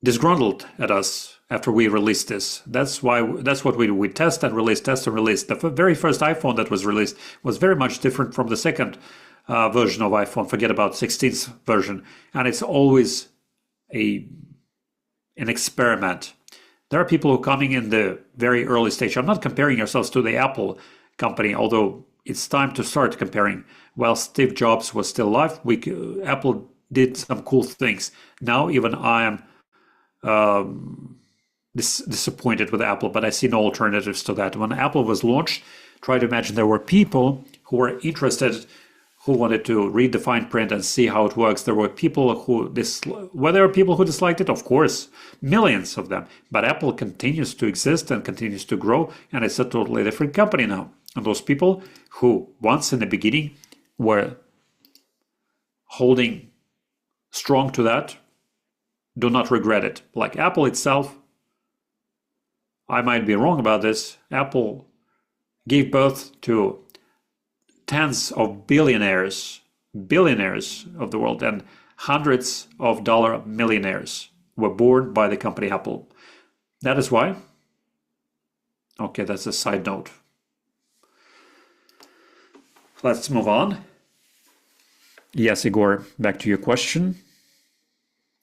disgruntled at us after we released this. That's what we do. We test and release, test and release. The very first iPhone that was released was very much different from the second version of iPhone. Forget about 16th version, and it's always an experiment. There are people who are coming in the very early stage. I'm not comparing ourselves to the Apple company, although it's time to start comparing. While Steve Jobs was still alive, Apple did some cool things. Now even I am disappointed with Apple, but I see no alternatives to that. When Apple was launched, try to imagine there were people who were interested, who wanted to read the fine print and see how it works. There were people who disliked it, of course, millions of them. But Apple continues to exist and continues to grow, and it's a totally different company now. And those people who once in the beginning were holding strong to that do not regret it. Like Apple itself, I might be wrong about this, Apple gave birth to tens of billionaires of the world, and hundreds of dollar millionaires were born by the company Apple. That is why. Okay, that's a side note. Let's move on. Yes, Igor, back to your question.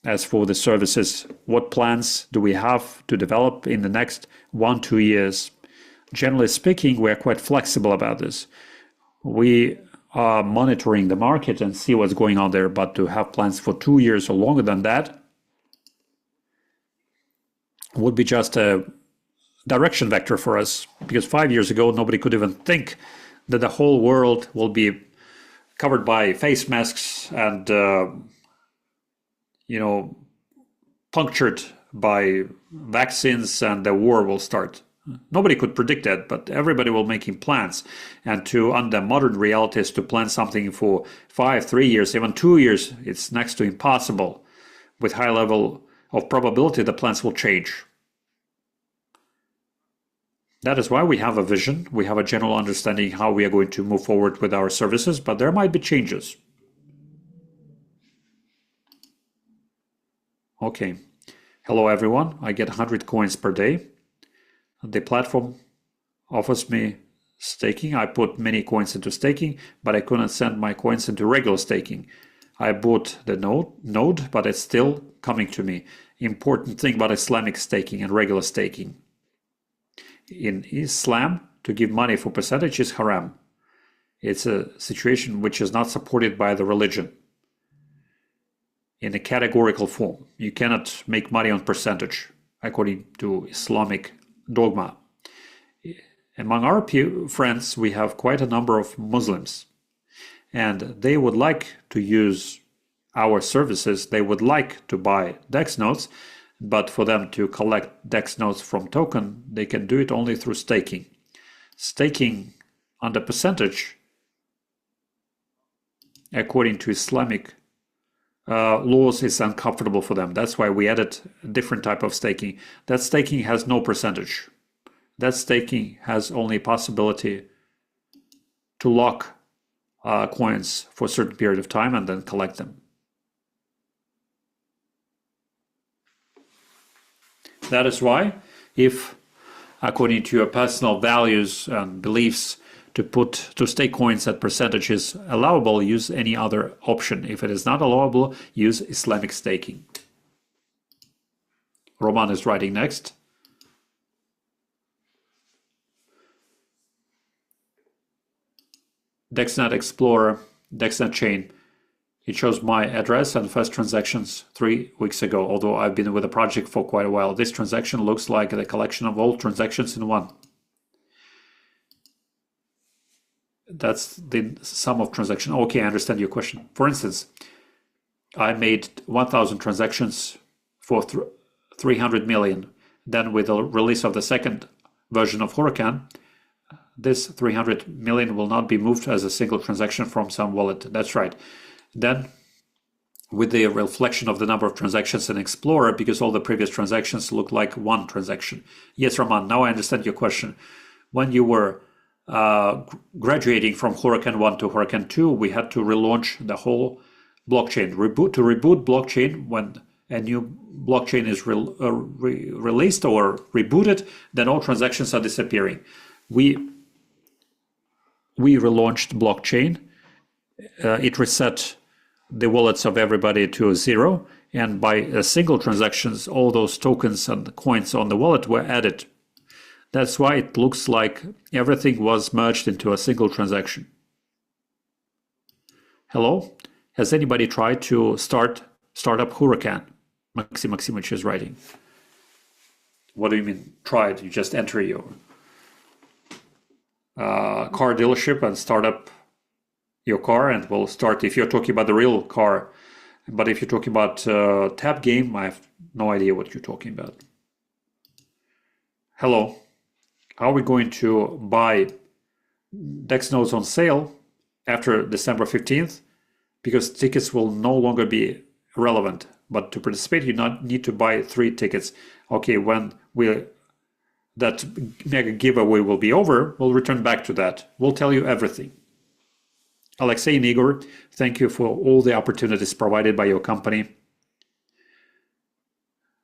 As for the services, what plans do we have to develop in the next 1-2 years? Generally speaking, we are quite flexible about this. We are monitoring the market and see what's going on there, but to have plans for 2 years or longer than that would be just a direction vector for us, because 5 years ago, nobody could even think that the whole world will be covered by face masks and, punctured by vaccines, and the war will start. Nobody could predict that, but everybody will making plans. And under modern realities, to plan something for 5, 3 years, even 2 years, it's next to impossible. With high level of probability, the plans will change. That is why we have a vision. We have a general understanding how we are going to move forward with our services, but there might be changes. Okay. Hello, everyone. I get 100 coins per day. The platform offers me staking. I put many coins into staking, but I couldn't send my coins into regular staking. I bought the node, but it's still coming to me. Important thing about Islamic staking and regular staking. In Islam, to give money for percentage is haram. It's a situation which is not supported by the religion in a categorical form. You cannot make money on percentage according to Islamic dogma. Among our friends, we have quite a number of Muslims, and they would like to use our services. They would like to buy DEX notes, but for them to collect DEX notes from token, they can do it only through staking. Staking under percentage, according to Islamic laws, is uncomfortable for them. That's why we added a different type of staking. That staking has no percentage. That staking has only possibility to lock coins for a certain period of time and then collect them. That is why, if according to your personal values and beliefs to stake coins at percentage is allowable, use any other option. If it is not allowable, use Islamic staking. Roman is writing next. DexNet Explorer, DexNet chain. It shows my address and first transactions 3 weeks ago, although I've been with the project for quite a while. This transaction looks like the collection of all transactions in one. That's the sum of transactions. Okay, I understand your question. For instance, I made 1,000 transactions for 300 million. Then with the release of the second version of Huracan, this 300 million will not be moved as a single transaction from some wallet. That's right. Then with the reflection of the number of transactions in Explorer, because all the previous transactions look like one transaction. Yes, Roman, now I understand your question. When you were graduating from Huracan 1 to Huracan 2, we had to relaunch the whole blockchain. To reboot blockchain, when a new blockchain is released or rebooted, then all transactions are disappearing. We relaunched blockchain. It reset the wallets of everybody to 0, and by single transactions, all those tokens and coins on the wallet were added. That's why it looks like everything was merged into a single transaction. Hello? Has anybody tried to start up Huracan? Maxim Maximовich is writing. What do you mean tried? You just enter your car dealership and start up your car, and we'll start if you're talking about the real car. But if you're talking about tab game, I have no idea what you're talking about. Hello. Are we going to buy DEX nodes on sale after December 15th? Because tickets will no longer be relevant. But to participate, you not need to buy 3 tickets. Okay, when that mega giveaway will be over, we'll return back to that. We'll tell you everything. Alexei and Igor, thank you for all the opportunities provided by your company,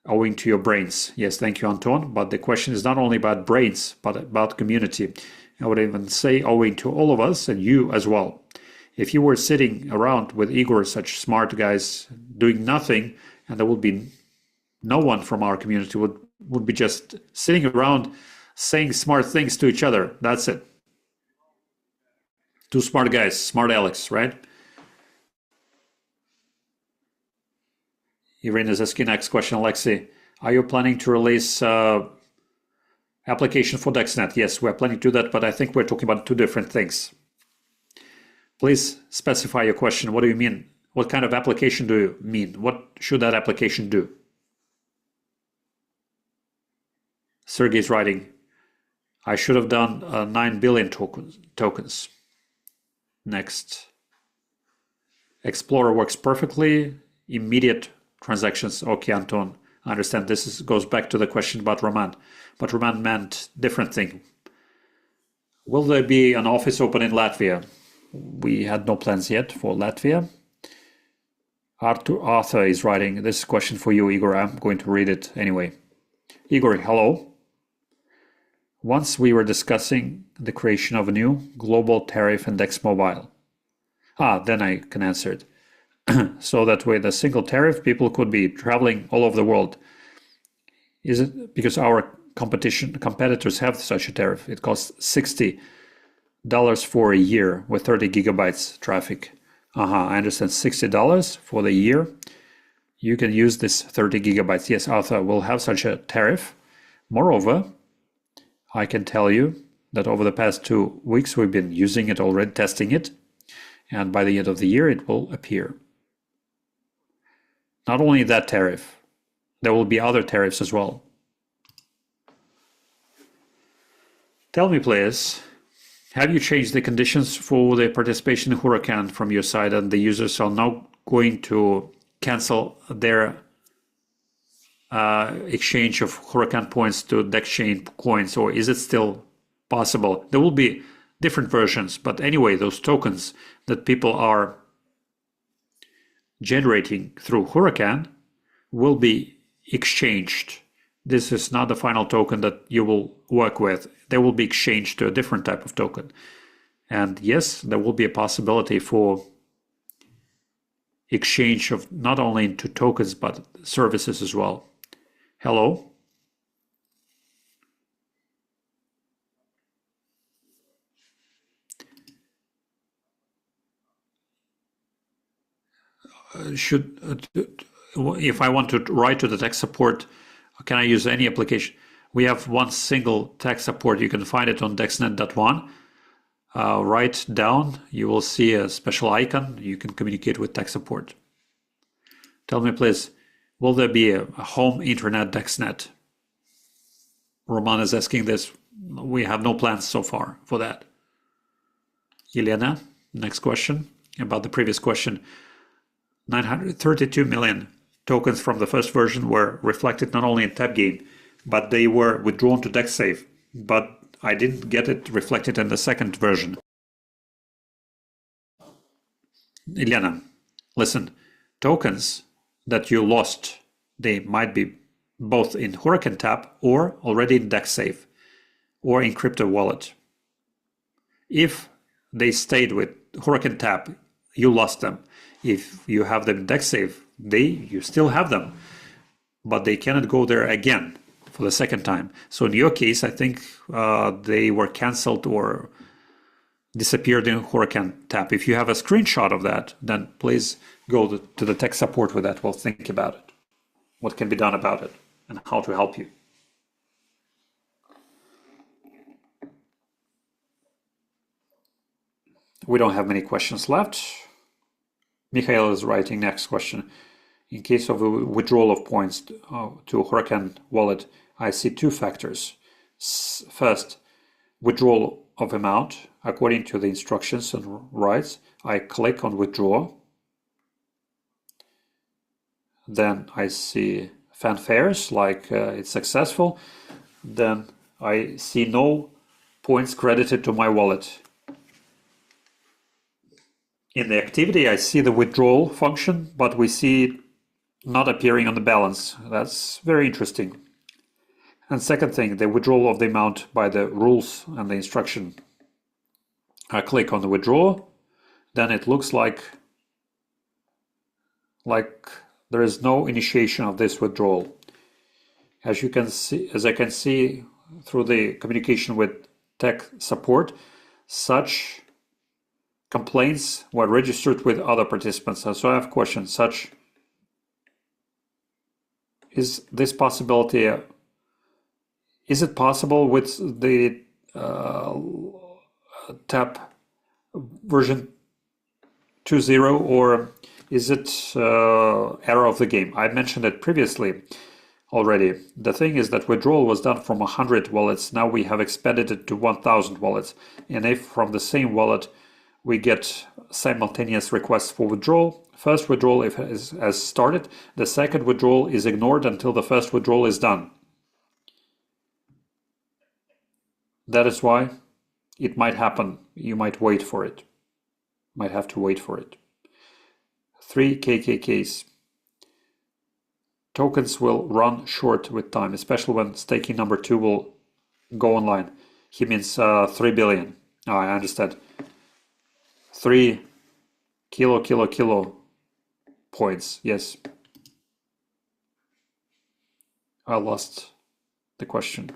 owing to your brains. Yes, thank you, Anton. But the question is not only about brains, but about community. I would even say owing to all of us and you as well. If you were sitting around with Igor, such smart guys, doing nothing, and there would be no one from our community would be just sitting around saying smart things to each other. That's it. 2 smart guys, smart Alex, right? Irene is asking next question, Alexei. Are you planning to release application for DexNet? Yes, we're planning to do that, but I think we're talking about 2 different things. Please specify your question. What do you mean? What kind of application do you mean? What should that application do? Sergey's writing, I should have done 9 billion tokens. Next. Explorer works perfectly. Immediate transactions. Okay, Anton, I understand. This goes back to the question about Roman. But Roman meant different thing. Will there be an office open in Latvia? We had no plans yet for Latvia. Arthur is writing, this question for you, Igor. I'm going to read it anyway. Igor, hello. Once we were discussing the creation of a new global tariff in Dex Mobile. Then I can answer it. So that with a single tariff, people could be traveling all over the world. Is it because our competitors have such a tariff. It costs $60 for a year with 30 gigabytes traffic. I understand. $60 for the year. You can use this 30 gigabytes. Yes, Arthur will have such a tariff. Moreover, I can tell you that over the past 2 weeks we've been using it already, testing it, and by the end of the year it will appear. Not only that tariff, there will be other tariffs as well. Tell me, please, have you changed the conditions for the participation in Huracan from your side, and the users are now going to cancel their exchange of Huracan points to DexChain coins, or is it still possible? There will be different versions, but anyway, those tokens that people are generating through Huracan will be exchanged. This is not the final token that you will work with. They will be exchanged to a different type of token. And yes, there will be a possibility for exchange of not only into tokens but services as well. Hello? If I want to write to the tech support, can I use any application? We have one single tech support. You can find it on DexNet.one. Right down, you will see a special icon. You can communicate with tech support. Tell me, please, will there be a home internet DexNet? Roman is asking this. We have no plans so far for that. Elena, next question about the previous question. 932 million tokens from the first version were reflected not only in TapGame, but they were withdrawn to DexSafe. But I didn't get it reflected in the second version. Elena, listen, tokens that you lost, they might be both in Huracan Tap or already in DexSafe or in crypto wallet. If they stayed with Huracan Tap, you lost them. If you have them in DexSafe, you still have them, but they cannot go there again for the second time. So in your case, I think they were canceled or disappeared in Huracan Tap. If you have a screenshot of that, then please go to the tech support with that. We'll think about it, what can be done about it, and how to help you. We don't have many questions left. Mikhail is writing next question. In case of a withdrawal of points to Huracan wallet, I see two factors. First, withdrawal of amount according to the instructions and rights. I click on withdraw. Then I see fanfares like it's successful. Then I see no points credited to my wallet. In the activity, I see the withdrawal function, but we see it not appearing on the balance. That's very interesting. And second thing, the withdrawal of the amount by the rules and the instruction. I click on the withdraw, then it looks like there is no initiation of this withdrawal. As you can see, as I can see through the communication with tech support, such complaints were registered with other participants. So I have questions such, is this possibility, is it possible with the TAP version 2.0, or is it error of the game? I mentioned it previously already. The thing is that withdrawal was done from 100 wallets. Now we have expanded it to 1,000 wallets. And if from the same wallet we get simultaneous requests for withdrawal, first withdrawal has started, the second withdrawal is ignored until the first withdrawal is done. That is why it might happen. You might wait for it. Might have to wait for it. 3 KKKs. Tokens will run short with time, especially when staking number 2 will go online. He means 3 billion. Oh, I understand. 3 kilo points. Yes. I lost the question.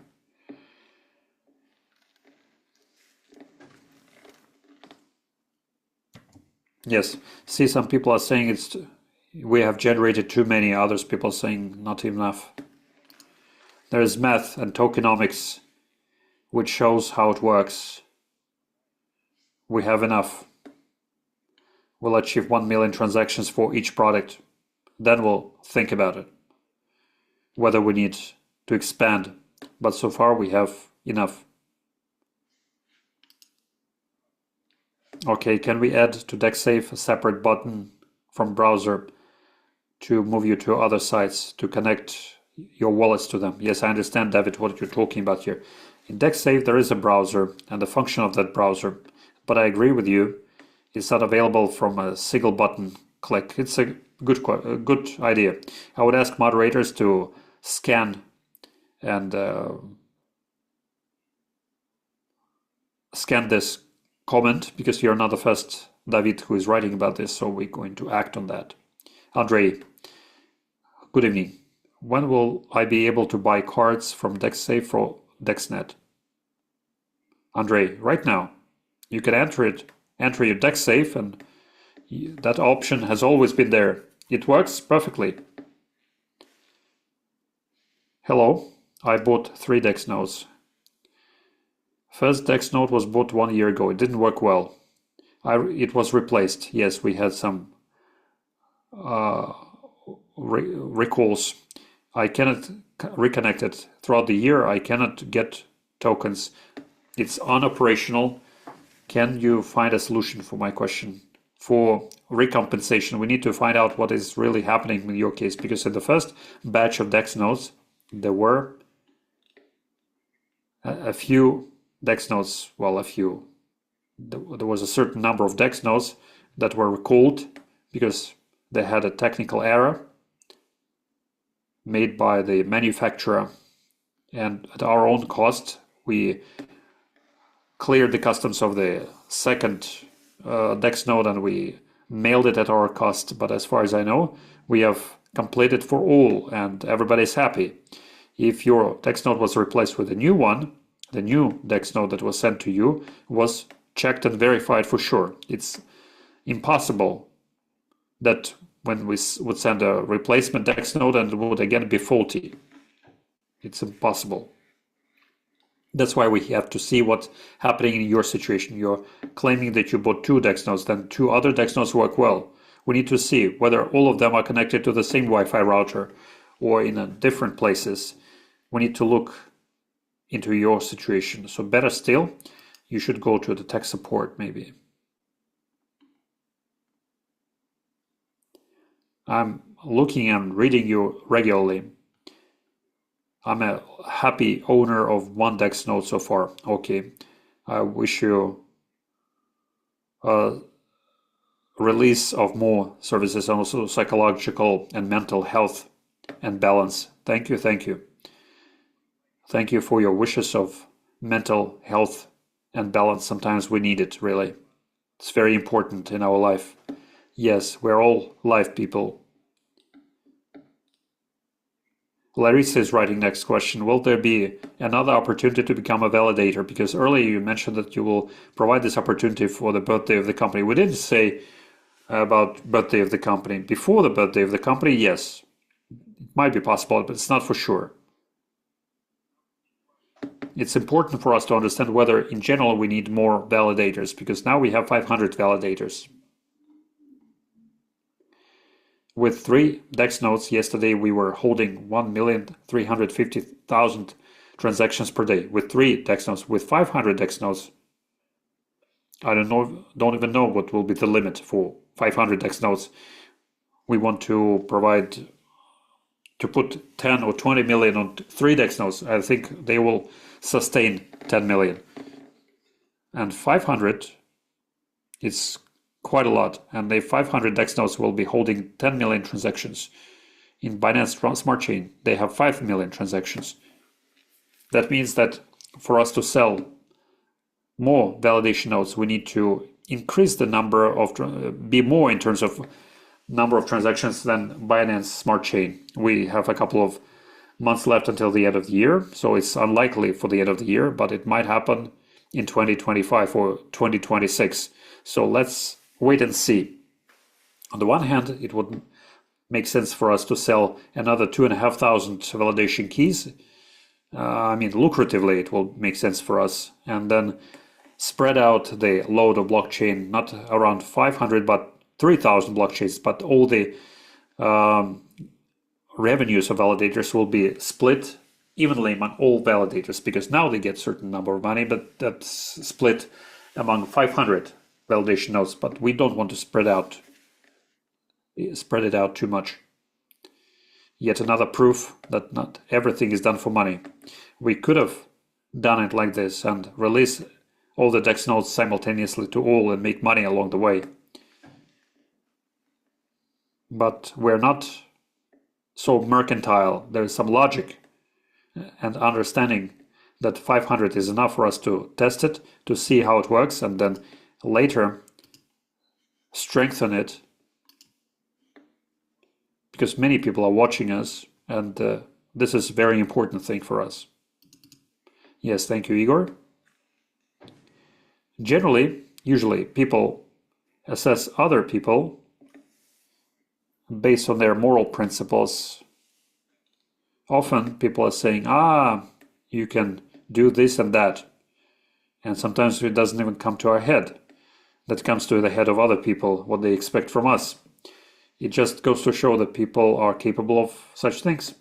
Yes. See, some people are saying we have generated too many. Others people saying not enough. There is math and tokenomics, which shows how it works. We have enough. We'll achieve 1 million transactions for each product. Then we'll think about it, whether we need to expand. But so far we have enough. Okay, can we add to DexSafe a separate button from browser to move you to other sites to connect your wallets to them? Yes, I understand, David, what you're talking about here. In DexSafe there is a browser and the function of that browser, but I agree with you, it's not available from a single button click. It's a good idea. I would ask moderators to scan and scan this comment, because you're not the first, David, who is writing about this, so we're going to act on that. Andrei, good evening. When will I be able to buy cards from DexSafe for DexNet? Andrei, right now. You can enter your DexSafe, and that option has always been there. It works perfectly. Hello, I bought 3 Dex nodes. First Dex node was bought 1 year ago. It didn't work well. It was replaced. Yes, we had some recalls. I cannot reconnect it. Throughout the year, I cannot get tokens. It's unoperational. Can you find a solution for my question? For recompensation, we need to find out what is really happening in your case, because in the first batch of Dex nodes, there were a few Dex nodes, well, a few. There was a certain number of Dex nodes that were recalled because they had a technical error made by the manufacturer, and at our own cost, we cleared the customs of the second Dex node and we mailed it at our cost. But as far as I know, we have completed for all and everybody's happy. If your Dex node was replaced with a new one, the new Dex node that was sent to you was checked and verified for sure. It's impossible that when we would send a replacement Dex node and it would again be faulty. It's impossible. That's why we have to see what's happening in your situation. You're claiming that you bought 2 Dex nodes, then 2 other Dex nodes work well. We need to see whether all of them are connected to the same Wi-Fi router or in different places. We need to look into your situation. So better still, you should go to the tech support maybe. I'm looking and reading you regularly. I'm a happy owner of 1 Dex node so far. Okay, I wish you a release of more services and also psychological and mental health and balance. Thank you, thank you. Thank you for your wishes of mental health and balance. Sometimes we need it, really. It's very important in our life. Yes, we're all life people. Larissa is writing next question. Will there be another opportunity to become a validator? Because earlier you mentioned that you will provide this opportunity for the birthday of the company. We didn't say about birthday of the company. Before the birthday of the company, yes. It might be possible, but it's not for sure. It's important for us to understand whether in general we need more validators, because now we have 500 validators. With 3 DEX nodes, yesterday we were holding 1,350,000 transactions per day. With 3 DEX nodes, with 500 DEX nodes, I don't even know what will be the limit for 500 DEX nodes. We want to put 10 or 20 million on 3 DEX nodes. I think they will sustain 10 million. And 500, it's quite a lot. And the 500 DEX nodes will be holding 10 million transactions. In Binance Smart Chain, they have 5 million transactions. That means that for us to sell more validation nodes, we need to increase the number of, be more in terms of number of transactions than Binance Smart Chain. We have a couple of months left until the end of the year, so it's unlikely for the end of the year, but it might happen in 2025 or 2026. So let's wait and see. On the one hand, it would make sense for us to sell another 2,500 validation keys. Lucratively, it will make sense for us. And then spread out the load of blockchain, not around 500, but 3,000 blockchains, but all the revenues of validators will be split evenly among all validators, because now they get a certain number of money, but that's split among 500 validation nodes. But we don't want to spread it out too much. Yet another proof that not everything is done for money. We could have done it like this and release all the DEX nodes simultaneously to all and make money along the way. But we're not so mercantile. There is some logic and understanding that 500 is enough for us to test it, to see how it works, and then later strengthen it, because many people are watching us, and this is a very important thing for us. Yes, thank you, Igor. Usually people assess other people based on their moral principles. Often people are saying, you can do this and that. And sometimes it doesn't even come to our head. That comes to the head of other people, what they expect from us. It just goes to show that people are capable of such things.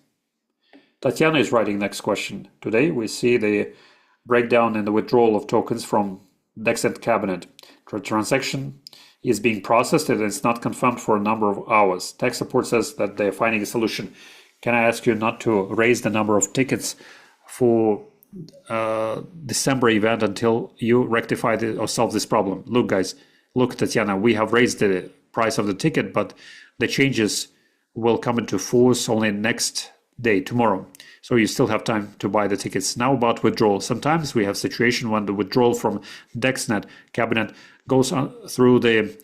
Tatiana is writing next question. Today we see the breakdown and the withdrawal of tokens from DexNet cabinet. The transaction is being processed and it's not confirmed for a number of hours. Tech support says that they're finding a solution. Can I ask you not to raise the number of tickets for December event until you rectify or solve this problem? Look, guys, Tatiana, we have raised the price of the ticket, but the changes will come into force only next day, tomorrow. So you still have time to buy the tickets. Now about withdrawal. Sometimes we have situation when the withdrawal from DexNet cabinet goes on through the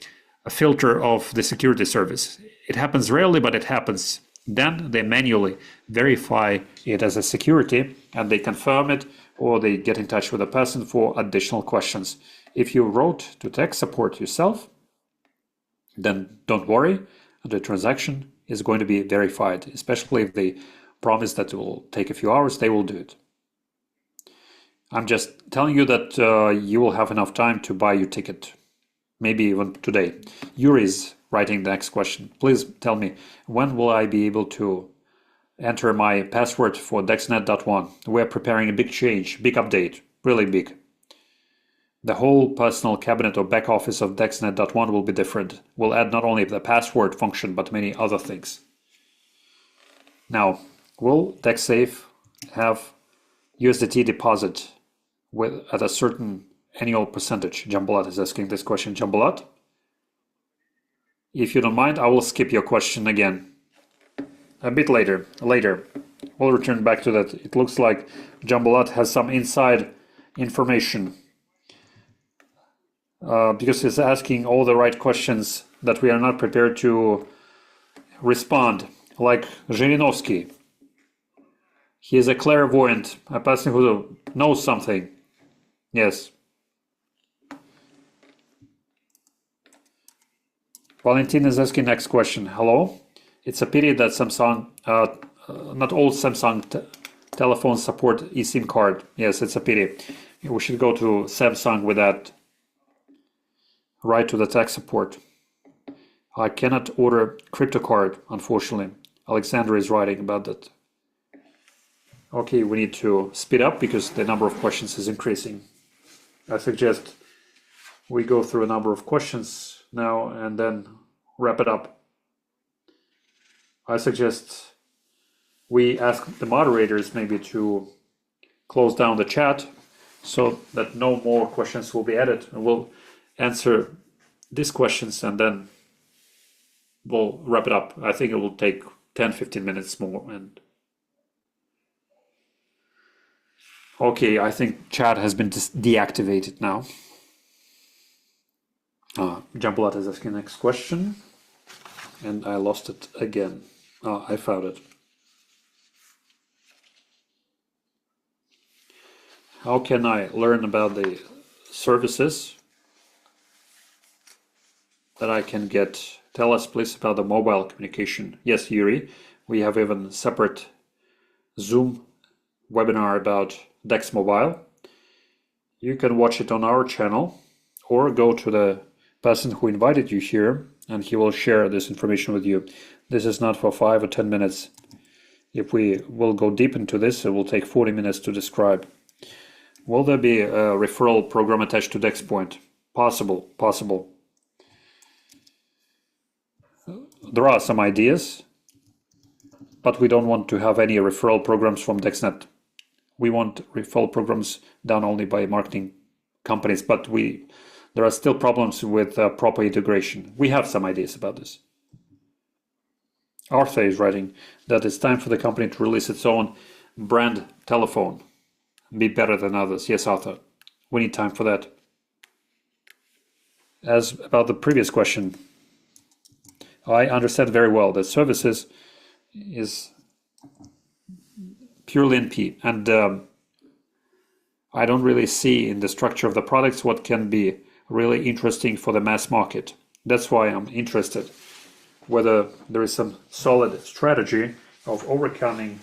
filter of the security service. It happens rarely, but it happens. Then they manually verify it as a security and they confirm it, or they get in touch with a person for additional questions. If you wrote to tech support yourself, then don't worry, the transaction is going to be verified, especially if they promise that it will take a few hours, they will do it. I'm just telling you that you will have enough time to buy your ticket, maybe even today. Yuri is writing the next question. Please tell me, when will I be able to enter my password for DexNet.1? We're preparing a big change, big update, really big. The whole personal cabinet or back office of DexNet.1 will be different. We'll add not only the password function, but many other things. Now, will DexSafe have USDT deposit at a certain annual percentage? Jambalat is asking this question. Jambalat, if you don't mind, I will skip your question again. A bit later. We'll return back to that. It looks like Jambalat has some inside information because he's asking all the right questions that we are not prepared to respond, like Zhirinovsky. He is a clairvoyant, a person who knows something. Yes. Valentin is asking next question. Hello. It's a pity that Samsung, not all Samsung telephones support eSIM card. Yes, it's a pity. We should go to Samsung with that. Right to the tech support. I cannot order crypto card, unfortunately. Alexander is writing about that. Okay, we need to speed up because the number of questions is increasing. I suggest we go through a number of questions now and then wrap it up. I suggest we ask the moderators maybe to close down the chat so that no more questions will be added, and we'll answer these questions and then we'll wrap it up. I think it will take 10-15 minutes more. And okay, I think chat has been deactivated now. Jambalat is asking next question and I lost it again. I found it. How can I learn about the services that I can get. Tell us please about the mobile communication. Yes, Yuri, we have even separate Zoom webinar about Dex Mobile. You can watch it on our channel or go to the person who invited you here and he will share this information with you. This is not for 5 or 10 minutes. If we will go deep into this, it will take 40 minutes to describe. Will there be a referral program attached to DexPoint? Possible, possible. There are some ideas, but we don't want to have any referral programs from DexNet. We want referral programs done only by marketing companies, but there are still problems with proper integration. We have some ideas about this. Arthur is writing that it's time for the company to release its own brand telephone. Be better than others. Yes, Arthur. We need time for that. As about the previous question, I understand very well that services is purely NP, and I don't really see in the structure of the products what can be really interesting for the mass market. That's why I'm interested whether there is some solid strategy of overcoming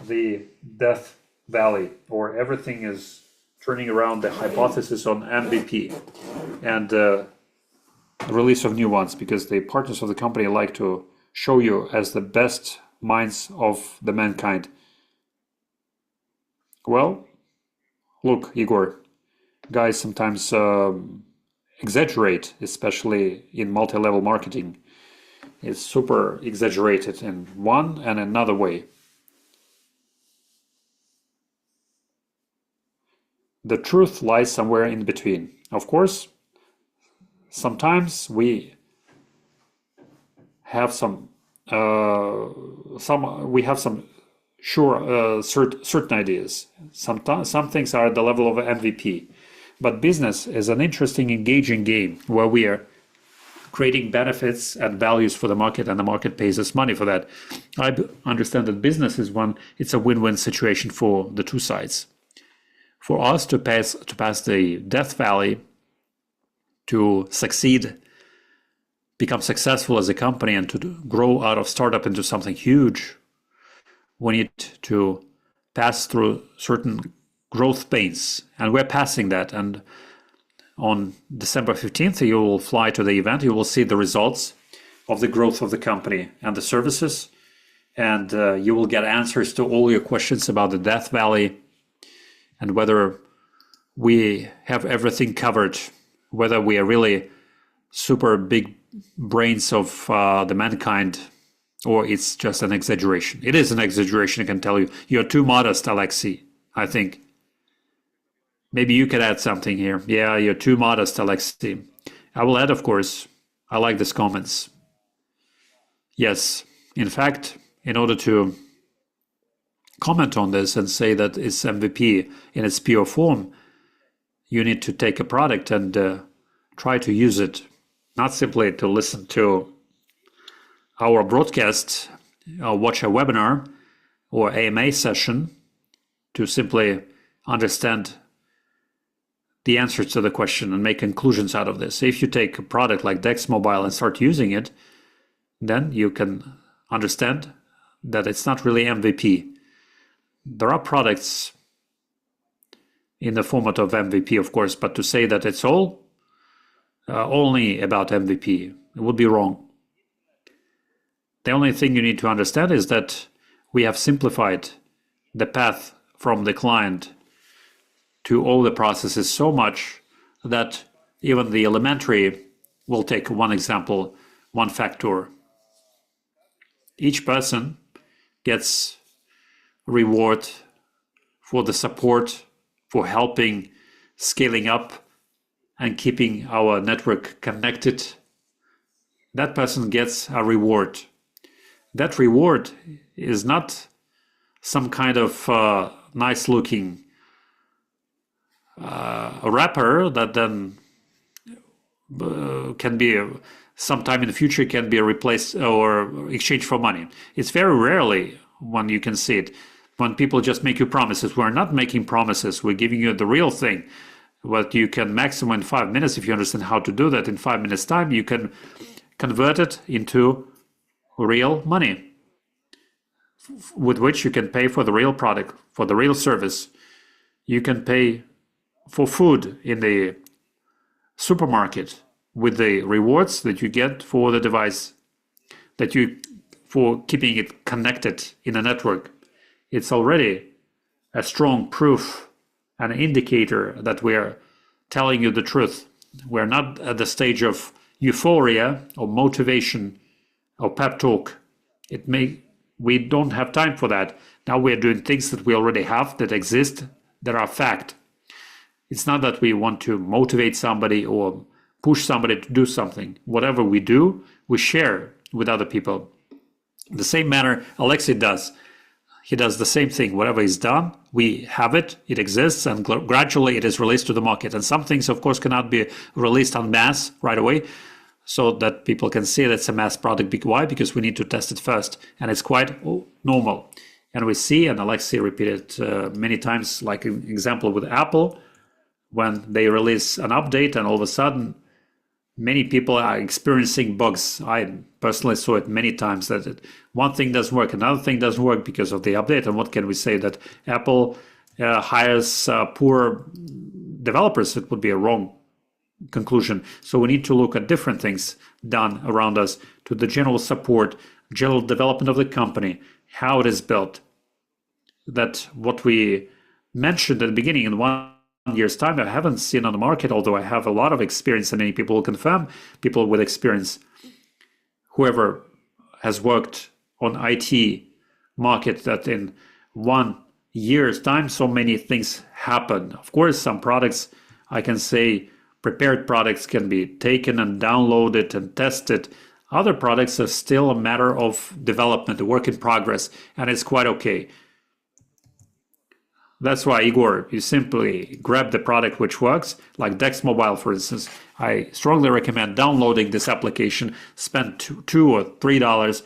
the death valley, or everything is turning around the hypothesis on MVP and the release of new ones, because the partners of the company like to show you as the best minds of the mankind. Well, look, Igor, guys sometimes exaggerate, especially in multi-level marketing. It's super exaggerated in one and another way. The truth lies somewhere in between. Of course, sometimes we have some certain ideas. Some things are at the level of MVP, but business is an interesting, engaging game where we are creating benefits and values for the market, and the market pays us money for that. I understand that business is it's a win-win situation for the two sides. For us to pass the death valley, to succeed, become successful as a company, and to grow out of startup into something huge, we need to pass through certain growth pains, and we're passing that. And on December 15th, you will fly to the event. You will see the results of the growth of the company and the services, and you will get answers to all your questions about the death valley and whether we have everything covered, whether we are really super big brains of the mankind, or it's just an exaggeration. It is an exaggeration, I can tell you. You're too modest, Alexei, I think. Maybe you could add something here. Yeah, you're too modest, Alexei. I will add, of course. I like these comments. Yes, in fact, in order to comment on this and say that it's MVP in its pure form, you need to take a product and try to use it, not simply to listen to our broadcast, watch a webinar or AMA session to simply understand the answers to the question and make conclusions out of this. If you take a product like Dex Mobile and start using it, then you can understand that it's not really MVP. There are products in the format of MVP, of course, but to say that it's all only about MVP, it would be wrong. The only thing you need to understand is that we have simplified the path from the client to all the processes so much that even the elementary, will take one example, one factor. Each person gets reward for the support, for helping, scaling up and keeping our network connected. That person gets a reward. That reward is not some kind of nice looking wrapper that then can be sometime in the future can be replaced or exchanged for money. It's very rarely when you can see it. When people just make you promises, we're not making promises. We're giving you the real thing. what you can maximum in 5 minutes, if you understand how to do that in 5 minutes time, you can convert it into real money with which you can pay for the real product, for the real service. You can pay for food in the supermarket with the rewards that you get for the device, for keeping it connected in a network. It's already a strong proof, an indicator that we're telling you the truth. We're not at the stage of euphoria or motivation or pep talk. We don't have time for that. Now we're doing things that we already have, that exist, that are fact. It's not that we want to motivate somebody or push somebody to do something. Whatever we do, we share with other people. The same manner Alexei does. He does the same thing. Whatever is done, we have it, it exists, and gradually it is released to the market. And some things, of course, cannot be released en masse right away, so that people can see that it's a mass product. Why? Because we need to test it first. And it's quite normal. And we see, and Alexei repeated many times, like an example with Apple, when they release an update and all of a sudden many people are experiencing bugs. I personally saw it many times that one thing doesn't work, another thing doesn't work because of the update. And what can we say? That Apple hires poor developers? It would be a wrong conclusion. So we need to look at different things done around us, to the general support, general development of the company, how it is built. That what we mentioned at the beginning, in 1 year's time, I haven't seen on the market, although I have a lot of experience, and many people will confirm, people with experience, whoever has worked on IT market, that in 1 year's time so many things happen. Of course, some products, I can say, prepared products can be taken and downloaded and tested. Other products are still a matter of development, a work in progress, and it's quite okay. That's why, Igor, you simply grab the product which works, like Dex Mobile, for instance. I strongly recommend downloading this application, spend $2 or $3,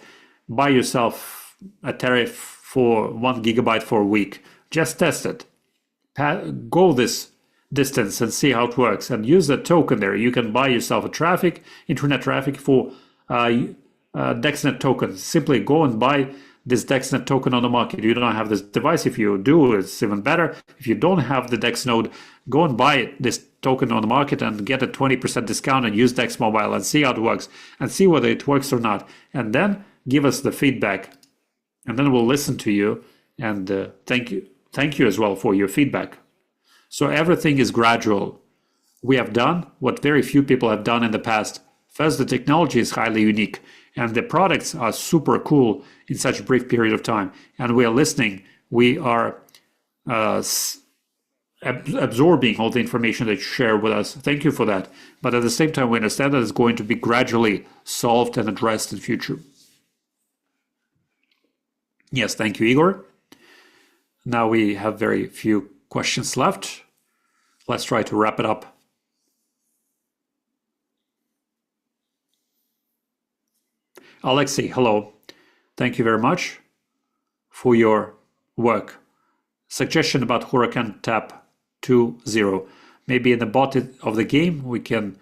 buy yourself a tariff for 1 gigabyte for a week. Just test it. Go this distance and see how it works, and use the token there. You can buy yourself a internet traffic for DexNet tokens. Simply go and buy this DexNet token on the market. You don't have this device. If you do, it's even better. If you don't have the Dex node, go and buy this token on the market and get a 20% discount and use Dex Mobile and see how it works and see whether it works or not. And then give us the feedback. And then we'll listen to you. And thank you as well for your feedback. So everything is gradual. We have done what very few people have done in the past. First, the technology is highly unique, and the products are super cool in such a brief period of time. And we are listening. We are absorbing all the information that you share with us. Thank you for that. But at the same time, we understand that it's going to be gradually solved and addressed in future. Yes, thank you, Igor. Now we have very few questions left. Let's try to wrap it up. Alexei, hello. Thank you very much for your work. Suggestion about Huracan Tap 2.0. Maybe in the body of the game, we can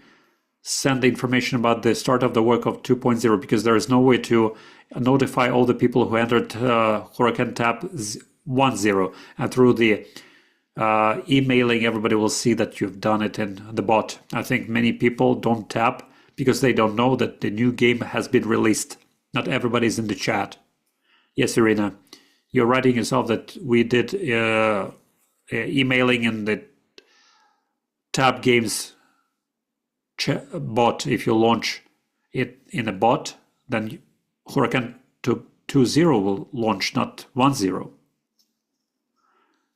send the information about the start of the work of 2.0, because there is no way to notify all the people who entered Huracan Tap 1.0. And through the emailing, everybody will see that you've done it in the bot. I think many people don't tap because they don't know that the new game has been released. Not everybody's in the chat. Yes, Irina, you're writing yourself that we did emailing in the Tab Games bot. If you launch it in a bot, then Huracan 2.0 will launch, not 1.0.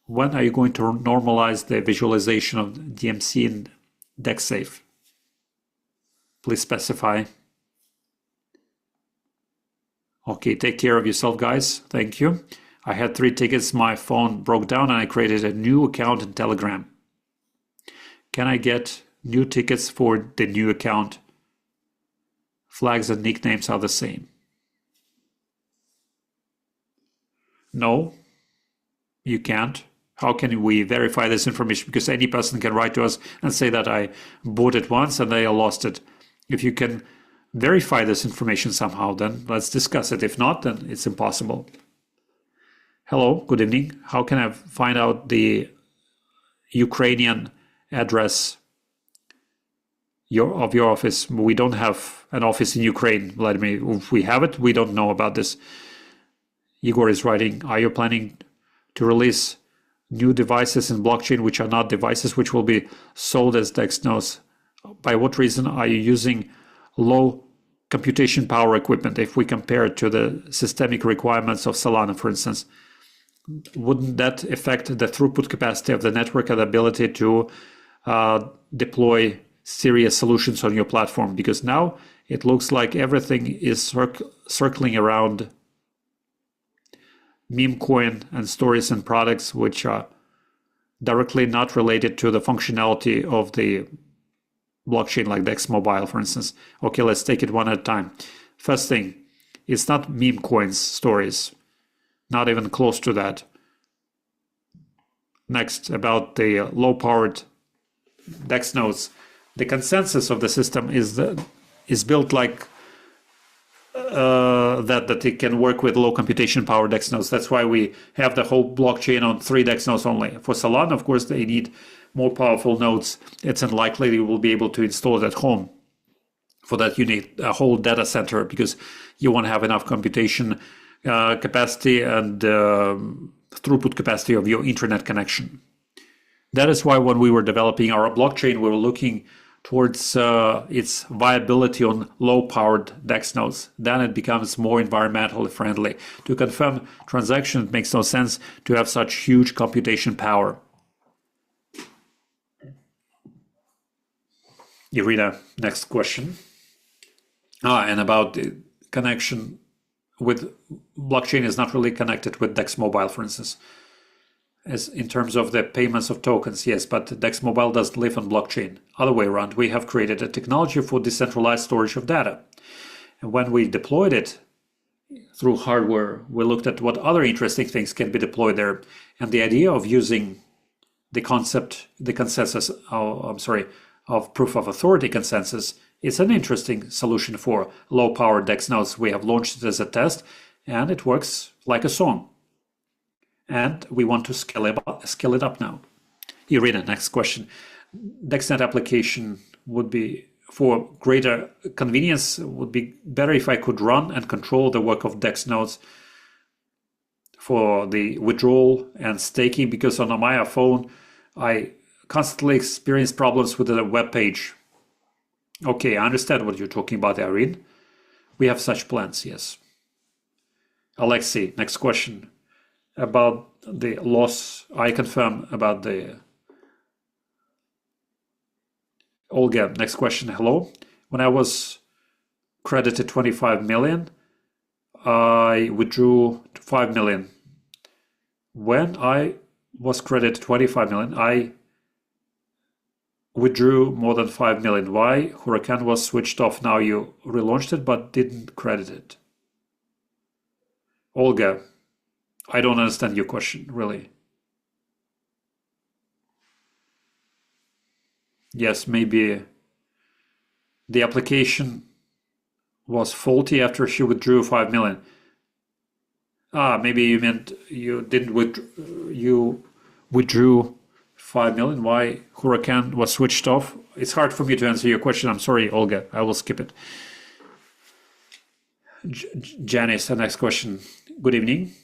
When are you going to normalize the visualization of DMC in DexSafe? Please specify. Okay, take care of yourself, guys. Thank you. I had 3 tickets. My phone broke down and I created a new account in Telegram. Can I get new tickets for the new account? Flags and nicknames are the same. No, you can't. How can we verify this information? Because any person can write to us and say that I bought it once and I lost it. If you can verify this information somehow, then let's discuss it. If not, then it's impossible. Hello, good evening. How can I find out the Ukrainian address of your office? We don't have an office in Ukraine, Vladimir. If we have it, we don't know about this. Igor is writing, are you planning to release new devices in blockchain which are not devices which will be sold as DEX nodes? By what reason are you using low computation power equipment if we compare it to the systemic requirements of Solana, for instance? Wouldn't that affect the throughput capacity of the network and the ability to deploy serious solutions on your platform? Because now it looks like everything is circling around meme coin and stories and products which are directly not related to the functionality of the blockchain, like Dex Mobile, for instance. Okay, let's take it one at a time. First thing, it's not meme coins stories, not even close to that. Next, about the low-powered Dex nodes, the consensus of the system is built like that it can work with low computation power DEX nodes. That's why we have the whole blockchain on 3 DEX nodes only. For Solana, of course, they need more powerful nodes. It's unlikely you will be able to install it at home. For that, you need a whole data center because you won't have enough computation capacity and throughput capacity of your internet connection. That is why when we were developing our blockchain, we were looking towards its viability on low-powered DEX nodes. Then it becomes more environmentally friendly. To confirm transaction, it makes no sense to have such huge computation power. Irina, next question. And about the connection with blockchain is not really connected with Dex Mobile, for instance. As in terms of the payments of tokens, yes, but Dex Mobile doesn't live on blockchain. Other way around, we have created a technology for decentralized storage of data. And when we deployed it through hardware, we looked at what other interesting things can be deployed there. And the idea of using the consensus, of proof of authority consensus, is an interesting solution for low-powered DEX nodes. We have launched it as a test, and it works like a song. And we want to scale it up now. Irina, next question. DexNet application would be, for greater convenience, would be better if I could run and control the work of DEX nodes for the withdrawal and staking, because on my phone, I constantly experience problems with the web page. Okay, I understand what you're talking about, Irene. We have such plans, yes. Alexei, next question. About the loss, I confirm about the... Olga, next question. Hello. When I was credited 25 million, I withdrew 5 million. When I was credited 25 million, I withdrew more than 5 million. Why? Huracan was switched off. Now you relaunched it, but didn't credit it. Olga, I don't understand your question, really. Yes, maybe the application was faulty after she withdrew 5 million. Maybe you meant you withdrew 5 million. Why Huracan was switched off? It's hard for me to answer your question. I'm sorry, Olga. I will skip it. Janice, the next question. Good evening.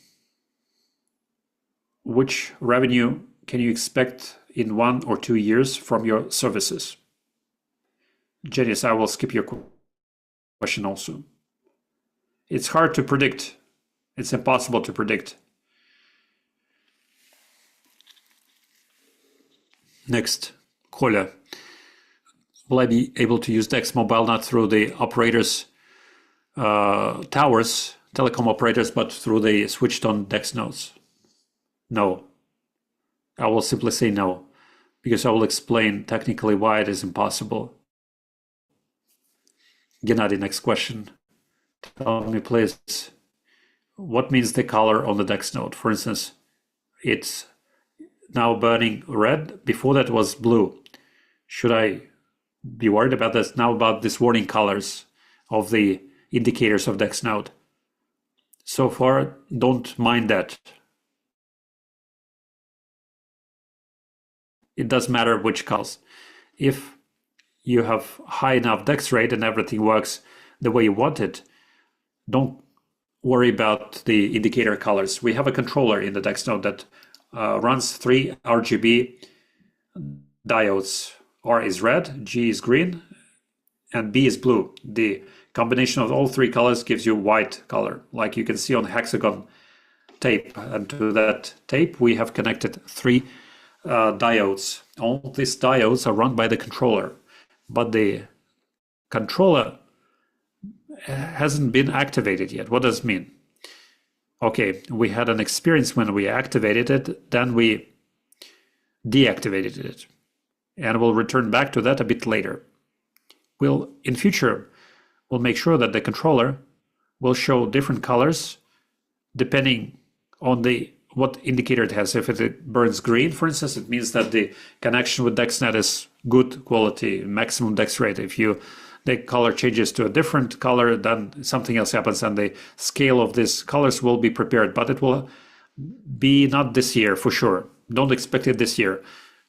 Which revenue can you expect in 1 or 2 years from your services? Janice, I will skip your question also. It's hard to predict. It's impossible to predict. Next, Kolya. Will I be able to use Dex Mobile not through the operators' towers, telecom operators, but through the switched on Dex nodes? No. I will simply say no, because I will explain technically why it is impossible. Gennady, next question. Tell me, please, what means the color on the Dex node? For instance, it's now burning red. Before that was blue. Should I be worried about this? Now about these warning colors of the indicators of DexNet. So far, don't mind that. It doesn't matter which colors. If you have high enough dex rate and everything works the way you want it, don't worry about the indicator colors. We have a controller in the DexNet that runs 3 RGB diodes. R is red, G is green, and B is blue. The combination of all 3 colors gives you white color, like you can see on the hexagon tape. And to that tape, we have connected 3 diodes. All these diodes are run by the controller, but the controller hasn't been activated yet. What does it mean? Okay, we had an experience when we activated it, then we deactivated it, and we'll return back to that a bit later. In future, we'll make sure that the controller will show different colors depending on what indicator it has. If it burns green, for instance, it means that the connection with DexNet is good quality, maximum dex rate. If the color changes to a different color, then something else happens, and the scale of these colors will be prepared. But it will be not this year for sure. Don't expect it this year.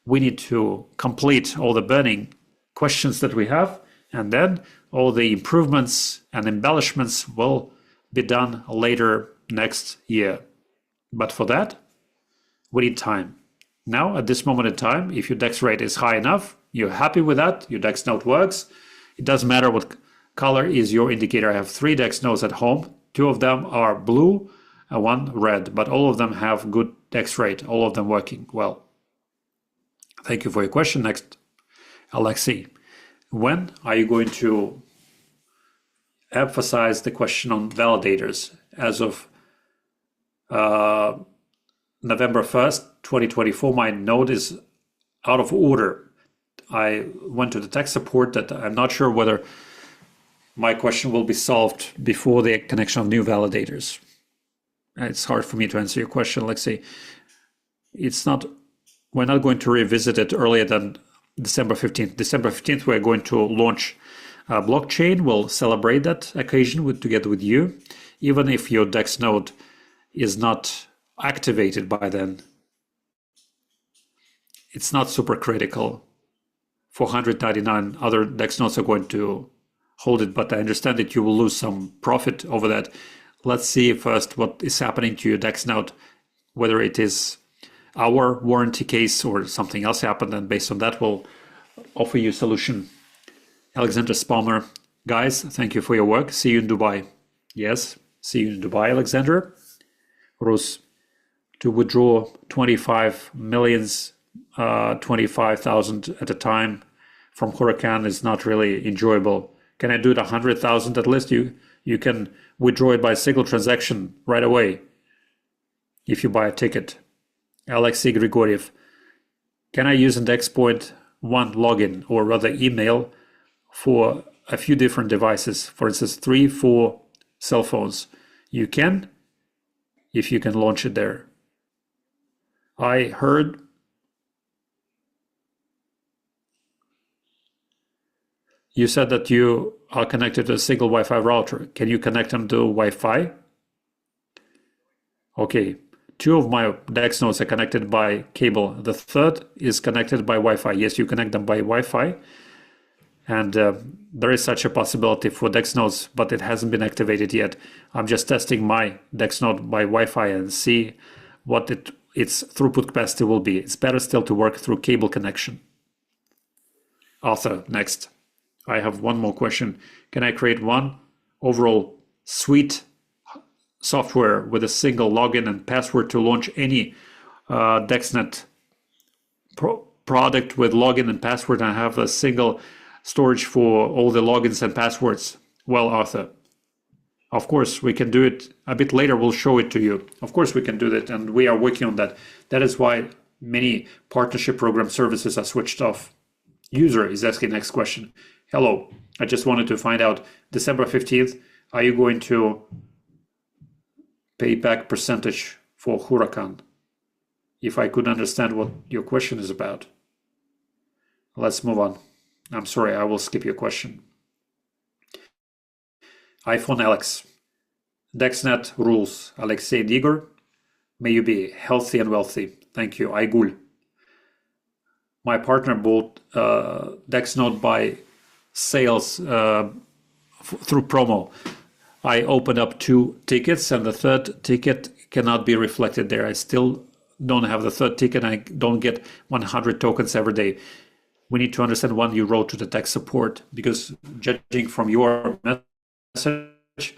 We need to complete all the burning questions that we have, and then all the improvements and embellishments will be done later next year. But for that, we need time. Now, at this moment in time, if your dex rate is high enough, you're happy with that, your DexNet works, it doesn't matter what color is your indicator. I have 3 DexNets at home. 2 of them are blue and 1 red, but all of them have good dex rate, all of them working well. Thank you for your question. Next, Alexei. When are you going to emphasize the question on validators? As of November 1st, 2024, my node is out of order. I went to the tech support that I'm not sure whether my question will be solved before the connection of new validators. It's hard for me to answer your question, Alexei. We're not going to revisit it earlier than December 15th. December 15th, we're going to launch a blockchain. We'll celebrate that occasion together with you. Even if your DEX node is not activated by then, it's not super critical. 499 other DEX nodes are going to hold it, but I understand that you will lose some profit over that. Let's see first what is happening to your DEX node, whether it is our warranty case or something else happened, and based on that, we'll offer you a solution. Alexander Spalmer, guys, thank you for your work. See you in Dubai. Yes, see you in Dubai, Alexander. Rus, to withdraw 25 millions, 25,000 at a time from Huracan is not really enjoyable. Can I do it 100,000 at least? You can withdraw it by a single transaction right away if you buy a ticket. Alexei Grigoriev, can I use an DexPoint one login or rather email for a few different devices? For instance, 3, 4 cell phones. You can, if you can launch it there. I heard you said that you are connected to a single Wi-Fi router. Can you connect them to Wi-Fi? Okay. 2 of my DEX nodes are connected by cable. The third is connected by Wi-Fi. Yes, you connect them by Wi-Fi. And there is such a possibility for DEX nodes, but it hasn't been activated yet. I'm just testing my DEX node by Wi-Fi and see what its throughput capacity will be. It's better still to work through cable connection. Arthur, next. I have one more question. Can I create one overall suite software with a single login and password to launch any DexNet product with login and password, and have a single storage for all the logins and passwords? Well, Arthur, of course we can do it. A bit later we'll show it to you. Of course we can do that, and we are working on that. That is why many partnership program services are switched off. User is asking next question. Hello, I just wanted to find out, December 15th, are you going to pay back percentage for Huracan? if I could understand what your question is about. Let's move on. I'm sorry, I will skip your question. iPhone Alex. DexNet rules. Alexei and Igor. May you be healthy and wealthy. Thank you. Aygul. My partner bought DexNote by sales through promo. I opened up 2 tickets and the 3rd ticket cannot be reflected there. I still don't have the 3rd ticket. I don't get 100 tokens every day. We need to understand when you wrote to the tech support, because judging from your message,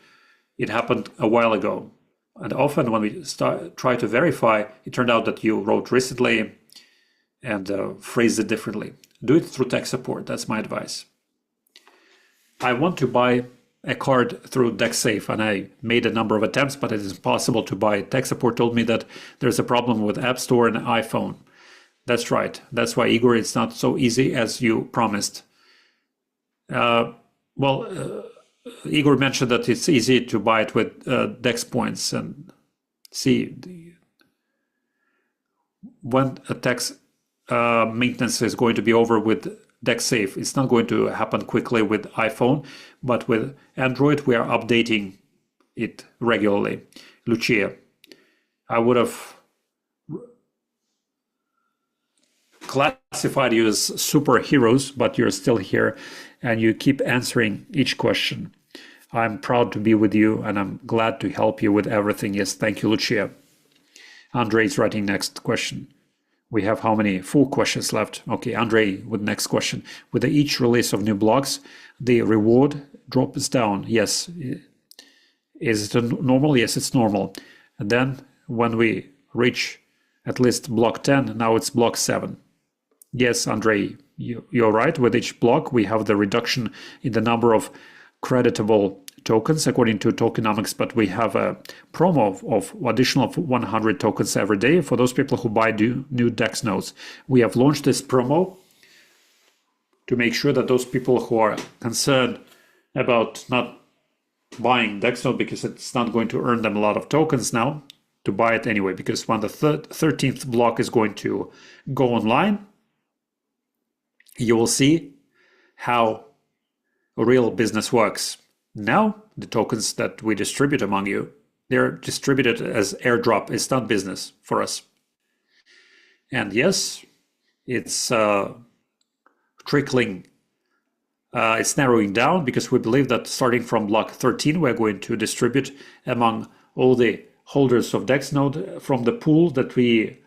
it happened a while ago. And often when we try to verify, it turned out that you wrote recently and phrased it differently. Do it through tech support. That's my advice. I want to buy a card through DexSafe, and I made a number of attempts, but it is impossible to buy. Tech support told me that there's a problem with App Store and iPhone. That's right. That's why, Igor, it's not so easy as you promised. Igor mentioned that it's easy to buy it with Dex points, and see when a tax maintenance is going to be over with DexSafe. It's not going to happen quickly with iPhone, but with Android, we are updating it regularly. Lucia, I would have classified you as superheroes, but you're still here and you keep answering each question. I'm proud to be with you and I'm glad to help you with everything. Yes, thank you, Lucia. Andre is writing next question. We have how many? 4 questions left. Okay, Andre with next question. With each release of new blocks, the reward drops down. Yes. Is it normal? Yes, it's normal. And then when we reach at least block 10, now it's block 7. Yes, Andre, you're right. With each block, we have the reduction in the number of creditable tokens according to tokenomics, but we have a promo of additional 100 tokens every day for those people who buy new Dex notes. We have launched this promo to make sure that those people who are concerned about not buying Dex note because it's not going to earn them a lot of tokens now, to buy it anyway, because when the 13th block is going to go online, you will see how real business works. Now, the tokens that we distribute among you, they're distributed as airdrop. It's not business for us. And yes, it's trickling, it's narrowing down because we believe that starting from block 13, we're going to distribute among all the holders of DexNode from the pool that we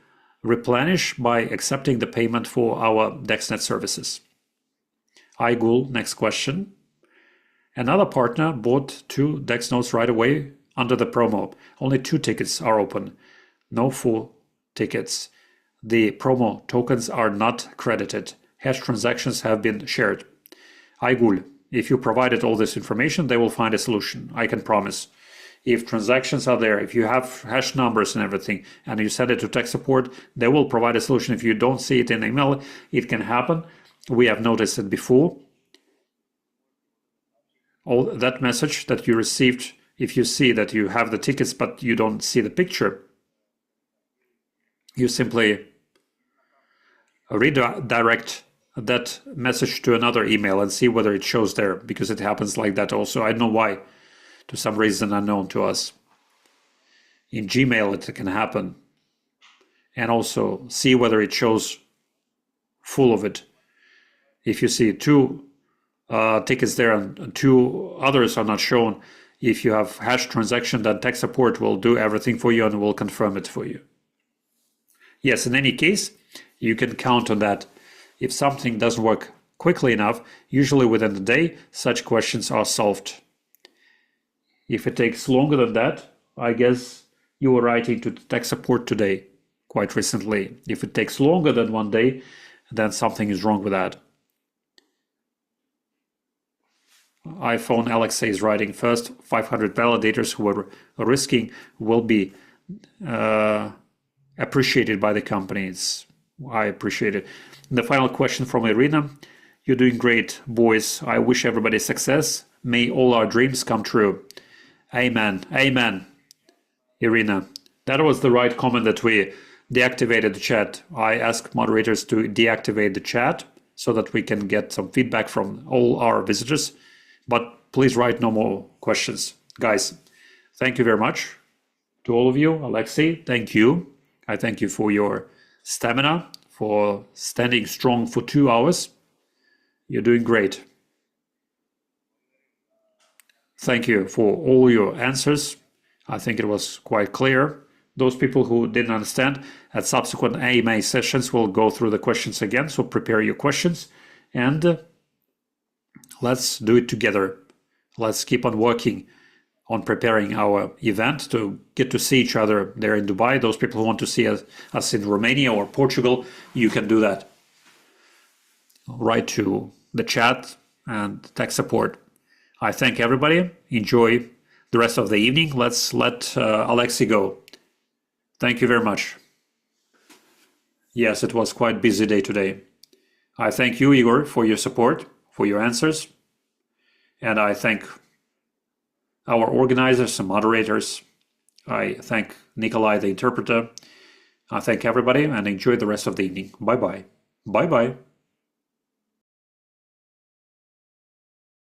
replenish by accepting the payment for our DexNet services. Aygul, next question. Another partner bought 2 Dex notes right away under the promo. Only 2 tickets are open, no full tickets. The promo tokens are not credited. Hash transactions have been shared. Aygul, if you provided all this information, they will find a solution. I can promise. If transactions are there, if you have hash numbers and everything, and you send it to tech support, they will provide a solution. If you don't see it in email, it can happen. We have noticed it before. All that message that you received, if you see that you have the tickets but you don't see the picture, you simply redirect that message to another email and see whether it shows there, because it happens like that also. I don't know why, to some reason unknown to us. In Gmail it can happen. And also see whether it shows full of it. If you see 2 tickets there and 2 others are not shown, if you have hash transaction, then tech support will do everything for you and will confirm it for you. Yes, in any case, you can count on that. If something doesn't work quickly enough, usually within the day, such questions are solved. If it takes longer than that, I guess you were writing to tech support today, quite recently. If it takes longer than 1 day, then something is wrong with that. iPhone Alexei is writing, first 500 validators who are risking will be appreciated by the companies. I appreciate it. And the final question from Irina. You're doing great, boys. I wish everybody success. May all our dreams come true. Amen. Amen. Irina. That was the right comment that we deactivated the chat. I ask moderators to deactivate the chat so that we can get some feedback from all our visitors. But please write no more questions. Guys, thank you very much to all of you. Alexei, thank you. I thank you for your stamina, for standing strong for 2 hours. You're doing great. Thank you for all your answers. I think it was quite clear. Those people who didn't understand, at subsequent AMA sessions, we'll go through the questions again. So prepare your questions and let's do it together. Let's keep on working on preparing our event to get to see each other there in Dubai. Those people who want to see us in Romania or Portugal, you can do that. Write to the chat and tech support. I thank everybody. Enjoy the rest of the evening. Let's let Alexei go. Thank you very much. Yes, it was quite a busy day today. I thank you, Igor, for your support, for your answers. And I thank our organizers and moderators. I thank Nikolai, the interpreter. I thank everybody and enjoy the rest of the evening. Bye-bye. Bye-bye.